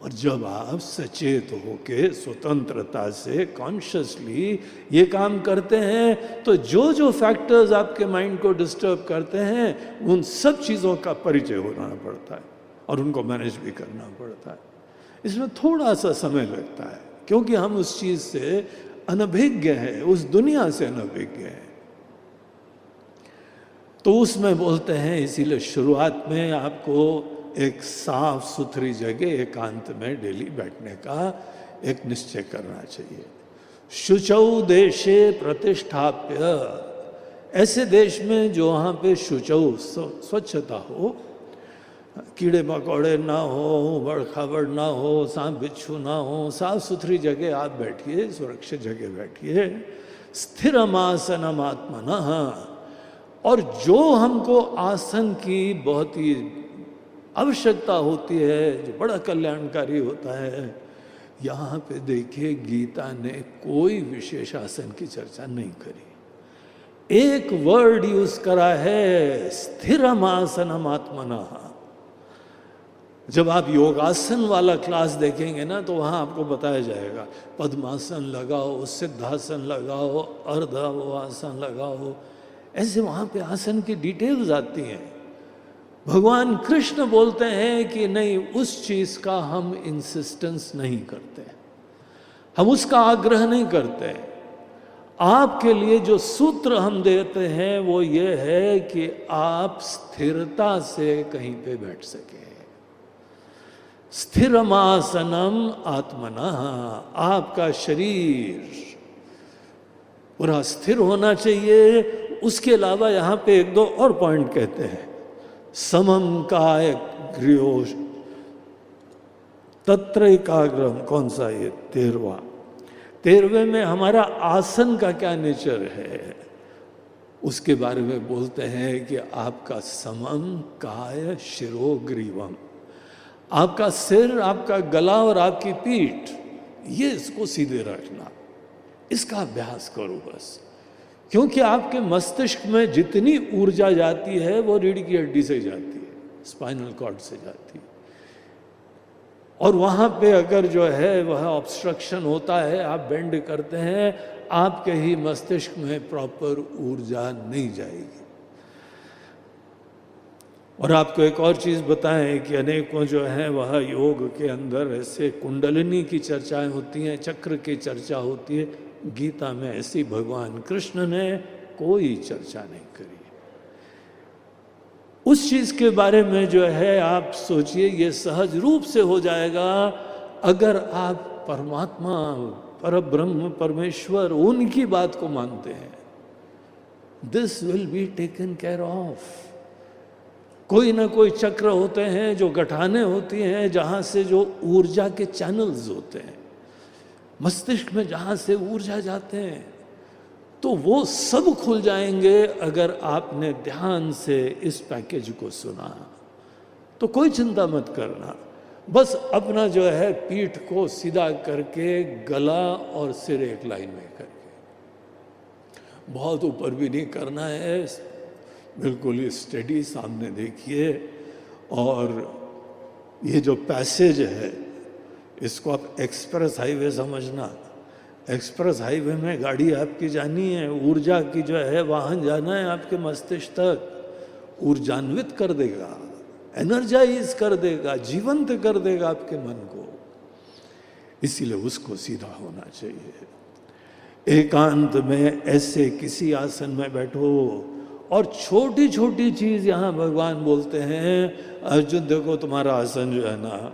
Speaker 1: और जब आप सचेत होके स्वतंत्रता से कॉन्शियसली ये काम करते हैं, तो जो जो फैक्टर्स आपके माइंड को डिस्टर्ब करते हैं, उन सब चीज़ों का परिचय होना पड़ता है और उनको मैनेज भी करना पड़ता है। इसमें थोड़ा सा समय लगता है, क्योंकि हम उस चीज़ से अनभिज्ञ हैं, उस दुनिया से अनभिज्ञ हैं। तो उसमें बोलते हैं, इसीलिए शुरुआत में आपको एक साफ सुथरी जगह एकांत में डेली बैठने का एक निश्चय करना चाहिए। शुचौ देशे प्रतिष्ठाप्य, ऐसे देश में जो वहाँ पे शुचौ स्वच्छता हो, कीड़े मकोड़े ना हो, उबड़ खाबड़ ना हो, सांप बिच्छू ना हो, साफ सुथरी जगह आप बैठिए, सुरक्षित जगह बैठिए। स्थिरमासनम आत्मनः, और जो हमको आसन की बहुत ही आवश्यकता होती है, जो बड़ा कल्याणकारी होता है, यहाँ पे देखिए गीता ने कोई विशेष आसन की चर्चा नहीं करी। एक वर्ड यूज करा है, स्थिरमासनम आत्मनः। जब आप योगासन वाला क्लास देखेंगे ना, तो वहाँ आपको बताया जाएगा पद्मासन लगाओ, सिद्धासन लगाओ, अर्धआसन लगाओ, ऐसे वहाँ पे आसन की डिटेल्स आती हैं। भगवान कृष्ण बोलते हैं कि नहीं, उस चीज़ का हम इंसिस्टेंस नहीं करते, हम उसका आग्रह नहीं करते। आपके लिए जो सूत्र हम देते हैं वो ये है कि आप स्थिरता से कहीं पे बैठ सके। स्थिरमासनम आत्मनः, आपका शरीर पूरा स्थिर होना चाहिए। उसके अलावा यहाँ पे 1-2 और पॉइंट कहते हैं। समम काय गृहो तत्र एकाग्रम, कौन सा ये 13वें में हमारा आसन का क्या नेचर है, उसके बारे में बोलते हैं कि आपका समम काय शिरो ग्रीवम, आपका सिर, आपका गला और आपकी पीठ, ये इसको सीधे रखना, इसका अभ्यास करो बस। क्योंकि आपके मस्तिष्क में जितनी ऊर्जा जाती है वो रीढ़ की हड्डी से जाती है, स्पाइनल कॉर्ड से जाती है। और वहाँ पे अगर जो है वह ऑब्स्ट्रक्शन होता है, आप बेंड करते हैं, आपके ही मस्तिष्क में प्रॉपर ऊर्जा नहीं जाएगी। और आपको एक और चीज़ बताएं कि अनेकों जो है वह योग के अंदर ऐसे कुंडलिनी की चर्चाएं होती हैं, चक्र की चर्चा होती है। गीता में ऐसी भगवान कृष्ण ने कोई चर्चा नहीं करी। उस चीज़ के बारे में जो है आप सोचिए, ये सहज रूप से हो जाएगा अगर आप परमात्मा, परब्रह्म, परमेश्वर, उनकी बात को मानते हैं। This will be taken care of. कोई ना कोई चक्र होते हैं जो गठाने होती हैं, जहाँ से जो ऊर्जा के चैनल्स होते हैं मस्तिष्क में, जहाँ से ऊर्जा जाते हैं, तो वो सब खुल जाएंगे अगर आपने ध्यान से इस पैकेज को सुना। तो कोई चिंता मत करना, बस अपना जो है पीठ को सीधा करके गला और सिर एक लाइन में करके, बहुत ऊपर भी नहीं करना है, बिल्कुल ही स्टेडी सामने देखिए। और ये जो पैसेज है इसको आप एक्सप्रेस हाईवे समझना। एक्सप्रेस हाईवे में गाड़ी आपकी जानी है, ऊर्जा की जो है वाहन जाना है आपके मस्तिष्क तक, ऊर्जान्वित कर देगा, एनर्जाइज कर देगा, जीवंत कर देगा आपके मन को। इसीलिए उसको सीधा होना चाहिए। एकांत में ऐसे किसी आसन में बैठो, और छोटी छोटी चीज यहाँ भगवान बोलते हैं, अर्जुन देखो तुम्हारा आसन जो है ना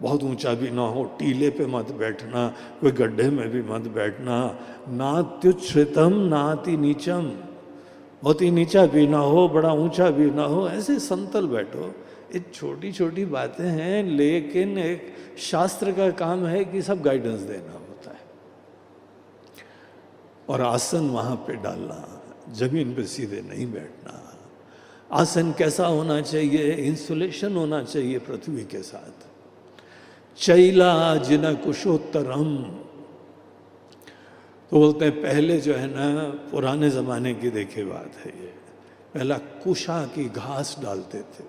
Speaker 1: बहुत ऊंचा भी ना हो, टीले पे मत बैठना, कोई गड्ढे में भी मत बैठना, नात्युच्छ्रितम नाति नीचम, बहुत ही नीचा भी ना हो, बड़ा ऊंचा भी ना हो, ऐसे समतल बैठो। ये छोटी छोटी बातें हैं, लेकिन एक शास्त्र का काम है कि सब गाइडेंस देना होता है। और आसन वहां पे डालना, जमीन पे सीधे नहीं बैठना। आसन कैसा होना चाहिए? इंसुलेशन होना चाहिए पृथ्वी के साथ। चैला जिन कुशोत्तरम, तो बोलते हैं पहले जो है ना, पुराने ज़माने की देखी बात है ये, पहला कुशा की घास डालते थे,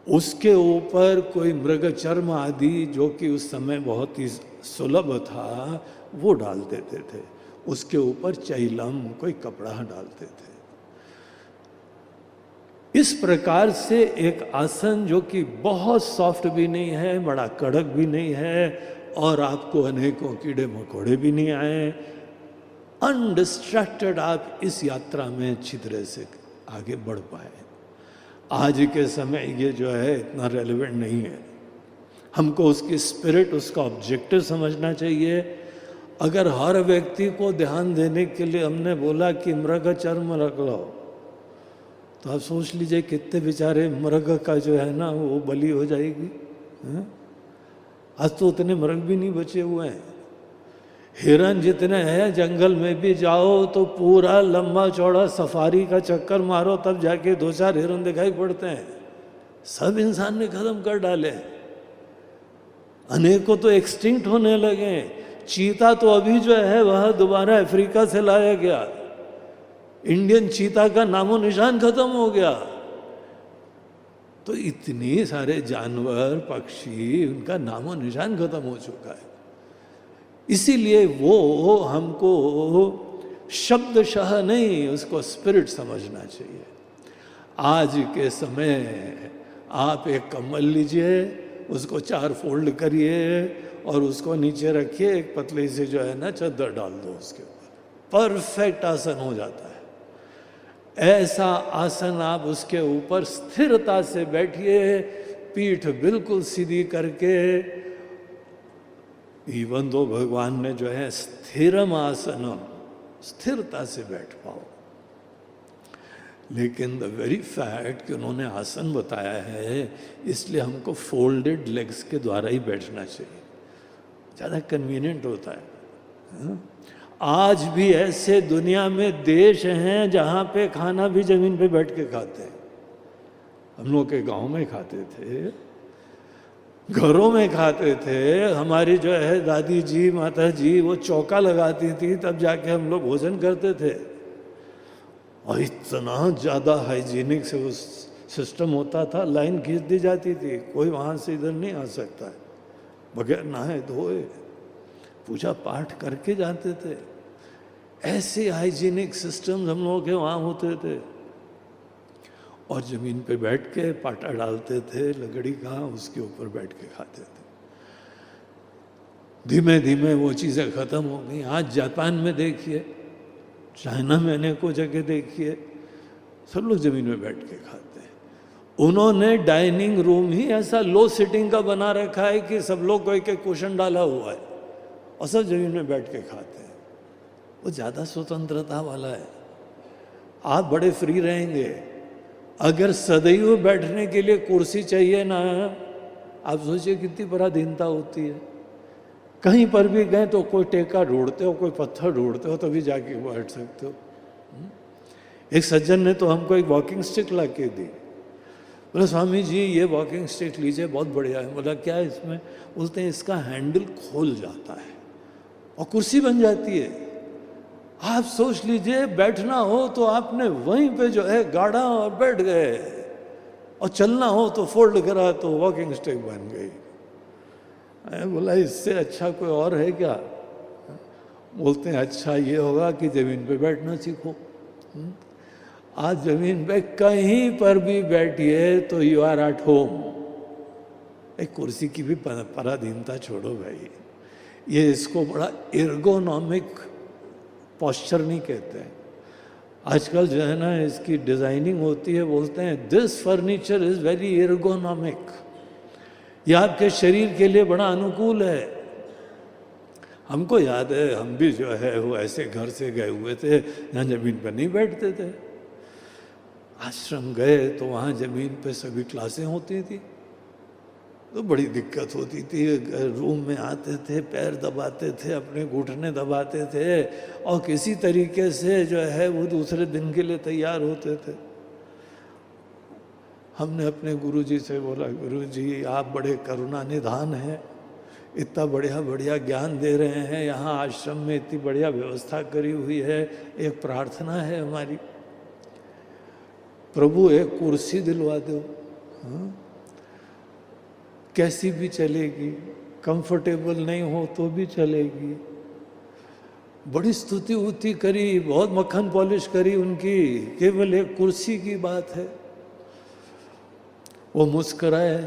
Speaker 1: उसके ऊपर कोई मृग चर्म आदि जो कि उस समय बहुत ही सुलभ था वो डाल देते थे, उसके ऊपर चैलम कोई कपड़ा डालते थे। इस प्रकार से एक आसन जो कि बहुत सॉफ्ट भी नहीं है, बड़ा कड़क भी नहीं है, और आपको अनेकों कीड़े मकोड़े भी नहीं आए, अनडिस्ट्रैक्टेड आप इस यात्रा में अच्छी तरह से आगे बढ़ पाए। आज के समय ये जो है इतना रेलेवेंट नहीं है, हमको उसकी स्पिरिट, उसका ऑब्जेक्टिव समझना चाहिए। अगर हर व्यक्ति को ध्यान देने के लिए हमने बोला कि मृग चर्म रख लो, तो आप सोच लीजिए कितने बेचारे मृग का जो है ना वो बलि हो जाएगी। आज तो उतने मृग भी नहीं बचे हुए हैं। हिरन जितने हैं, जंगल में भी जाओ तो पूरा लंबा चौड़ा सफारी का चक्कर मारो तब जाके 2-4 हिरन दिखाई पड़ते हैं। सब इंसान ने खत्म कर डाले, अनेकों तो एक्सटिंक्ट होने लगे। चीता तो अभी जो है वह दोबारा अफ्रीका से लाया गया, इंडियन चीता का नामो निशान खत्म हो गया। तो इतने सारे जानवर, पक्षी, उनका नामो निशान खत्म हो चुका है। इसीलिए वो हमको शब्दशः नहीं, उसको स्पिरिट समझना चाहिए। आज के समय आप एक कम्बल लीजिए, उसको 4 फोल्ड करिए और उसको नीचे रखिए, एक पतली से जो है ना चादर डाल दो उसके ऊपर, परफेक्ट आसन हो जाता है। ऐसा आसन आप उसके ऊपर स्थिरता से बैठिए, पीठ बिल्कुल सीधी करके। इवन दो भगवान ने जो है स्थिरम आसनम, स्थिरता से बैठ पाओ, लेकिन द वेरी फैक्ट कि उन्होंने आसन बताया है, इसलिए हमको फोल्डेड लेग्स के द्वारा ही बैठना चाहिए, ज़्यादा कन्वीनियंट होता है। आज भी ऐसे दुनिया में देश हैं जहाँ पे खाना भी जमीन पे बैठ के खाते हैं। हम लोग के गांव में खाते थे, घरों में खाते थे। हमारी जो है दादी जी, माता जी वो चौका लगाती थी, तब जाके हम लोग भोजन करते थे। और इतना ज़्यादा हाइजीनिक से उस सिस्टम होता था, लाइन खींच दी जाती थी, कोई वहाँ से इधर नहीं आ सकता है बगैर नहाए धोए, पूजा पाठ करके जाते थे। ऐसे हाइजीनिक सिस्टम्स हम लोगों के वहाँ होते थे। और ज़मीन पे बैठ के पाटा डालते थे लकड़ी का, उसके ऊपर बैठ के खाते थे। धीमे धीमे वो चीज़ें ख़त्म हो गई। आज जापान में देखिए, चाइना में अनेकों जगह देखिए, सब लोग ज़मीन में बैठ के खाते हैं। उन्होंने डाइनिंग रूम ही ऐसा लो सिटिंग का बना रखा है कि सब लोग को एक एक कुशन डाला हुआ है और सब ज़मीन में बैठ के खाते हैं। वो ज़्यादा स्वतंत्रता वाला है। आप बड़े फ्री रहेंगे। अगर सदैव बैठने के लिए कुर्सी चाहिए ना, आप सोचिए कितनी पराधीनता होती है। कहीं पर भी गए तो कोई टेका ढूंढते हो, कोई पत्थर ढूंढते हो, तभी जाके बैठ सकते हो। एक सज्जन ने तो हमको एक वॉकिंग स्टिक ला के दी। बोला स्वामी जी ये वॉकिंग स्टिक लीजिए, बहुत बढ़िया है। बोला क्या है इसमें? बोलते हैं इसका हैंडल खोल जाता है और कुर्सी बन जाती है। आप सोच लीजिए, बैठना हो तो आपने वहीं पे जो है गाड़ा और बैठ गए, और चलना हो तो फोल्ड करा तो वॉकिंग स्टिक बन गई। मैं बोला इससे अच्छा कोई और है क्या? बोलते हैं अच्छा ये होगा कि ज़मीन पे बैठना सीखो। आज ज़मीन पे कहीं पर भी बैठिए तो यू आर एट होम। एक कुर्सी की भी पराधीनता छोड़ो भाई। ये इसको बड़ा एर्गोनॉमिक पोस्चर नहीं कहते हैं। आजकल जो है ना इसकी डिज़ाइनिंग होती है, बोलते हैं this furniture is very ergonomic. ये आपके शरीर के लिए बड़ा अनुकूल है। हमको याद है, हम भी जो है वो ऐसे घर से गए हुए थे जहाँ ज़मीन पर नहीं बैठते थे। आश्रम गए तो वहाँ ज़मीन पे सभी क्लासें होती थी, तो बड़ी दिक्कत होती थी। रूम में आते थे, पैर दबाते थे, अपने घुटने दबाते थे, और किसी तरीके से जो है वो दूसरे दिन के लिए तैयार होते थे। हमने अपने गुरुजी से बोला, गुरुजी आप बड़े करुणा निधान हैं, इतना बढ़िया बढ़िया ज्ञान दे रहे हैं, यहाँ आश्रम में इतनी बढ़िया व्यवस्था करी हुई है, एक प्रार्थना है हमारी, प्रभु एक कुर्सी दिलवा दो। कैसी भी चलेगी, कंफर्टेबल नहीं हो तो भी चलेगी। बड़ी स्तुति उति करी, बहुत मक्खन पॉलिश करी उनकी, केवल एक कुर्सी की बात है। वो मुस्कराए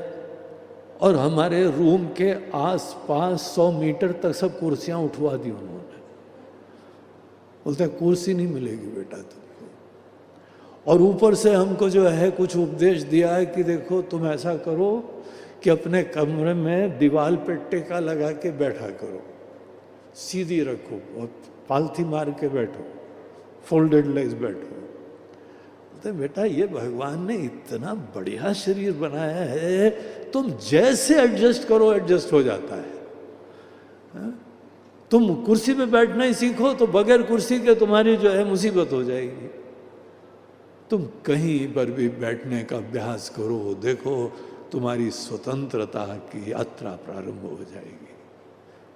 Speaker 1: और हमारे रूम के आसपास 100 मीटर तक सब कुर्सियां उठवा दी उन्होंने। बोलते कुर्सी नहीं मिलेगी बेटा तुमको। और ऊपर से हमको जो है कुछ उपदेश दिया है कि देखो तुम ऐसा करो कि अपने कमरे में दीवार पे टेका लगा के बैठा करो, सीधी रखो और पालथी मार के बैठो, फोल्डेड लेग्स बैठो। तो बेटा ये भगवान ने इतना बढ़िया शरीर बनाया है, तुम जैसे एडजस्ट करो एडजस्ट हो जाता है। तुम कुर्सी पे बैठना ही सीखो तो बगैर कुर्सी के तुम्हारी जो है मुसीबत हो जाएगी। तुम कहीं पर भी बैठने का अभ्यास करो, देखो तुम्हारी स्वतंत्रता की यात्रा प्रारंभ हो जाएगी,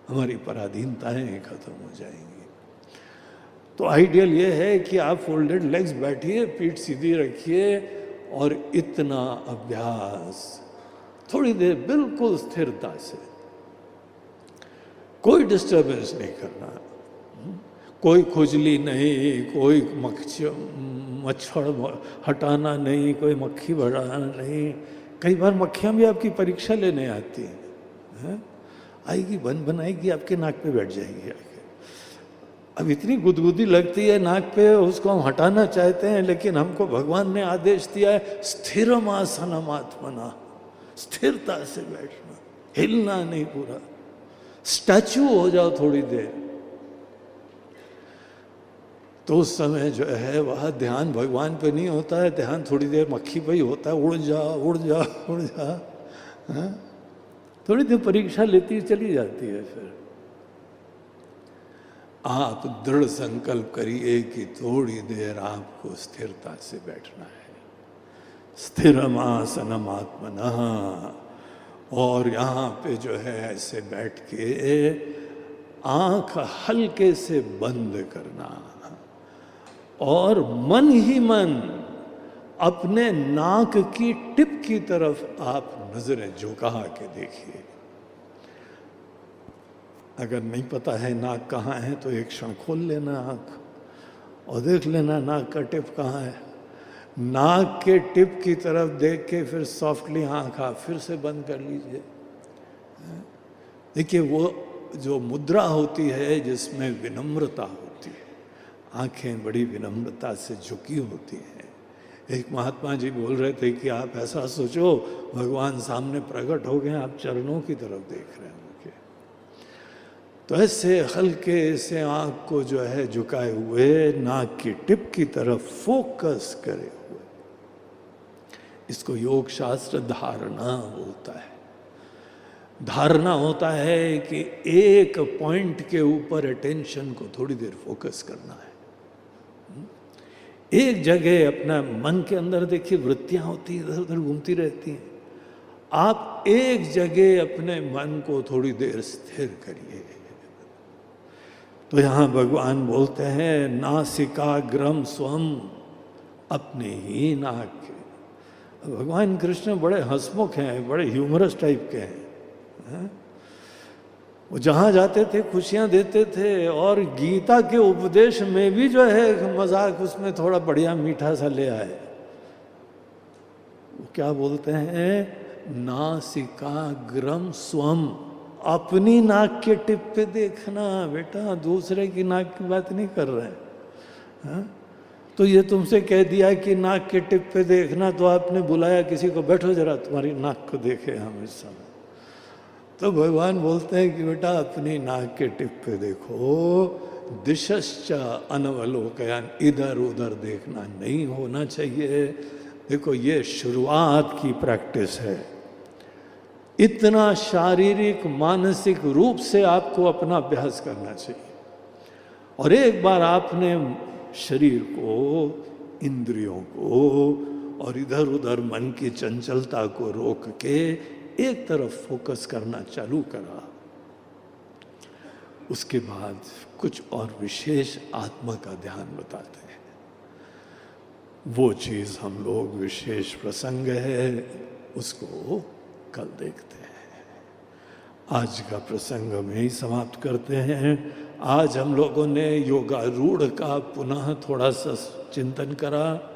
Speaker 1: हमारी पराधीनताएं खत्म हो जाएंगी। तो आइडियल ये है कि आप फोल्डेड लेग्स बैठिए, पीठ सीधी रखिए और इतना अभ्यास थोड़ी देर बिल्कुल स्थिरता से, कोई डिस्टर्बेंस नहीं करना, कोई खुजली नहीं, कोई मच्छर हटाना नहीं, कोई मक्खी भगाना नहीं। कई बार मक्खियाँ भी आपकी परीक्षा लेने आती हैं, आएगी बन बनाएगी आपके नाक पे बैठ जाएगी आके। अब इतनी गुदगुदी लगती है नाक पे, उसको हम हटाना चाहते हैं, लेकिन हमको भगवान ने आदेश दिया है स्थिरम आसनम आत्मना, स्थिरता से बैठना, हिलना नहीं, पूरा स्टैचू हो जाओ थोड़ी देर। तो उस समय जो है वह ध्यान भगवान पे नहीं होता है, ध्यान थोड़ी देर मक्खी पे ही होता है, उड़ जा उड़ जा उड़ जा। हाँ? थोड़ी देर परीक्षा लेती चली जाती है। फिर आप दृढ़ संकल्प करिए कि थोड़ी देर आपको स्थिरता से बैठना है, स्थिरम आसनम आत्मनः। और यहाँ पे जो है ऐसे बैठ के आंख हल्के से बंद करना और मन ही मन अपने नाक की टिप की तरफ आप नजरें झुका के देखिए। अगर नहीं पता है नाक कहाँ है तो एक क्षण खोल लेना आँख और देख लेना नाक का टिप कहाँ है। नाक के टिप की तरफ देख के फिर सॉफ्टली आँख आप फिर से बंद कर लीजिए। देखिए वो जो मुद्रा होती है जिसमें विनम्रता होती है, आंखें बड़ी विनम्रता से झुकी होती हैं। एक महात्मा जी बोल रहे थे कि आप ऐसा सोचो भगवान सामने प्रकट हो गए, आप चरणों की तरफ देख रहे हैं उनके। तो ऐसे हल्के से आंख को जो है झुकाए हुए, नाक की टिप की तरफ फोकस करे हुए, इसको योग शास्त्र धारणा बोलता है। धारणा होता है कि एक पॉइंट के ऊपर अटेंशन को थोड़ी देर फोकस करना है। एक जगह अपना मन के अंदर देखिए वृत्तियां होती इधर उधर घूमती रहती हैं, आप एक जगह अपने मन को थोड़ी देर स्थिर करिए। तो यहाँ भगवान बोलते हैं नासिकाग्रम स्वम, अपने ही नाक के। भगवान कृष्ण बड़े हंसमुख हैं, बड़े ह्यूमरस टाइप के हैं। वो जहाँ जाते थे खुशियाँ देते थे, और गीता के उपदेश में भी जो है मजाक उसमें थोड़ा बढ़िया मीठा सा ले आए। वो क्या बोलते हैं, नासिकाग्रम स्वम, अपनी नाक के टिप पे देखना बेटा, दूसरे की नाक की बात नहीं कर रहे हैं। तो ये तुमसे कह दिया कि नाक के टिप पे देखना, तो आपने बुलाया किसी को, बैठो जरा तुम्हारी नाक को देखे हम इस समय। तो भगवान बोलते हैं कि बेटा अपनी नाक के टिप पे देखो, दिशश्च अनवलोकयन, इधर उधर देखना नहीं होना चाहिए। देखो ये शुरुआत की प्रैक्टिस है। इतना शारीरिक मानसिक रूप से आपको अपना अभ्यास करना चाहिए। और एक बार आपने शरीर को, इंद्रियों को और इधर उधर मन की चंचलता को रोक के एक तरफ फोकस करना चालू करा, उसके बाद कुछ और विशेष आत्मा का ध्यान बताते हैं। वो चीज हम लोग विशेष प्रसंग है उसको कल देखते हैं। आज का प्रसंग हम यही समाप्त करते हैं। आज हम लोगों ने योगारूढ़ का पुनः थोड़ा सा चिंतन करा,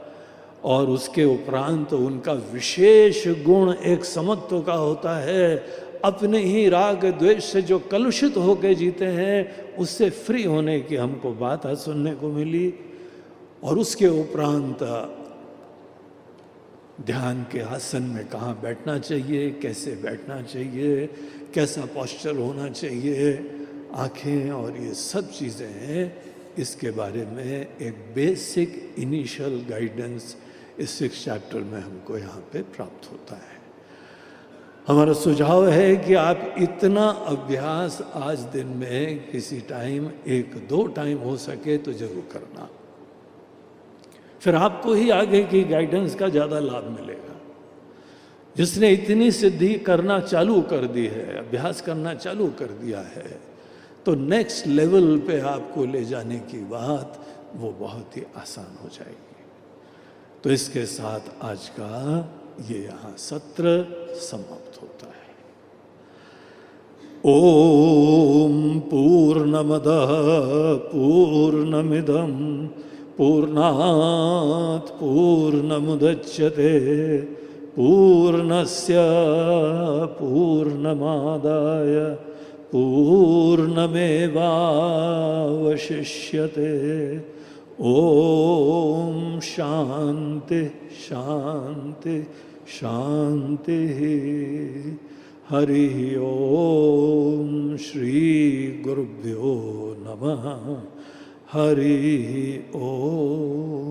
Speaker 1: और उसके उपरांत उनका विशेष गुण एक समत्व का होता है। अपने ही राग द्वेष से जो कलुषित होकर जीते हैं, उससे फ्री होने की हमको बात आज सुनने को मिली। और उसके उपरांत ध्यान के आसन में कहाँ बैठना चाहिए, कैसे बैठना चाहिए, कैसा पोस्चर होना चाहिए, आँखें और ये सब चीज़ें हैं, इसके बारे में एक बेसिक इनिशियल गाइडेंस इस 6 चैप्टर में हमको यहाँ पे प्राप्त होता है। हमारा सुझाव है कि आप इतना अभ्यास आज दिन में किसी टाइम 1-2 टाइम हो सके तो जरूर करना, फिर आपको ही आगे की गाइडेंस का ज़्यादा लाभ मिलेगा। जिसने इतनी सिद्धि करना चालू कर दी है, अभ्यास करना चालू कर दिया है, तो नेक्स्ट लेवल पे आपको ले जाने की बात वो बहुत ही आसान हो जाएगी। तो इसके साथ आज का ये यहाँ सत्र समाप्त होता है। ओम पूर्णमदः पूर्णमिदं पूर्णात् पूर्णमुदच्यते पूर्णस्य पूर्णमादाय पूर्णमेवावशिष्यते। ओम शांति शांति शांति। हरि ओम श्री गुरुभ्यो नमः। हरि ओम।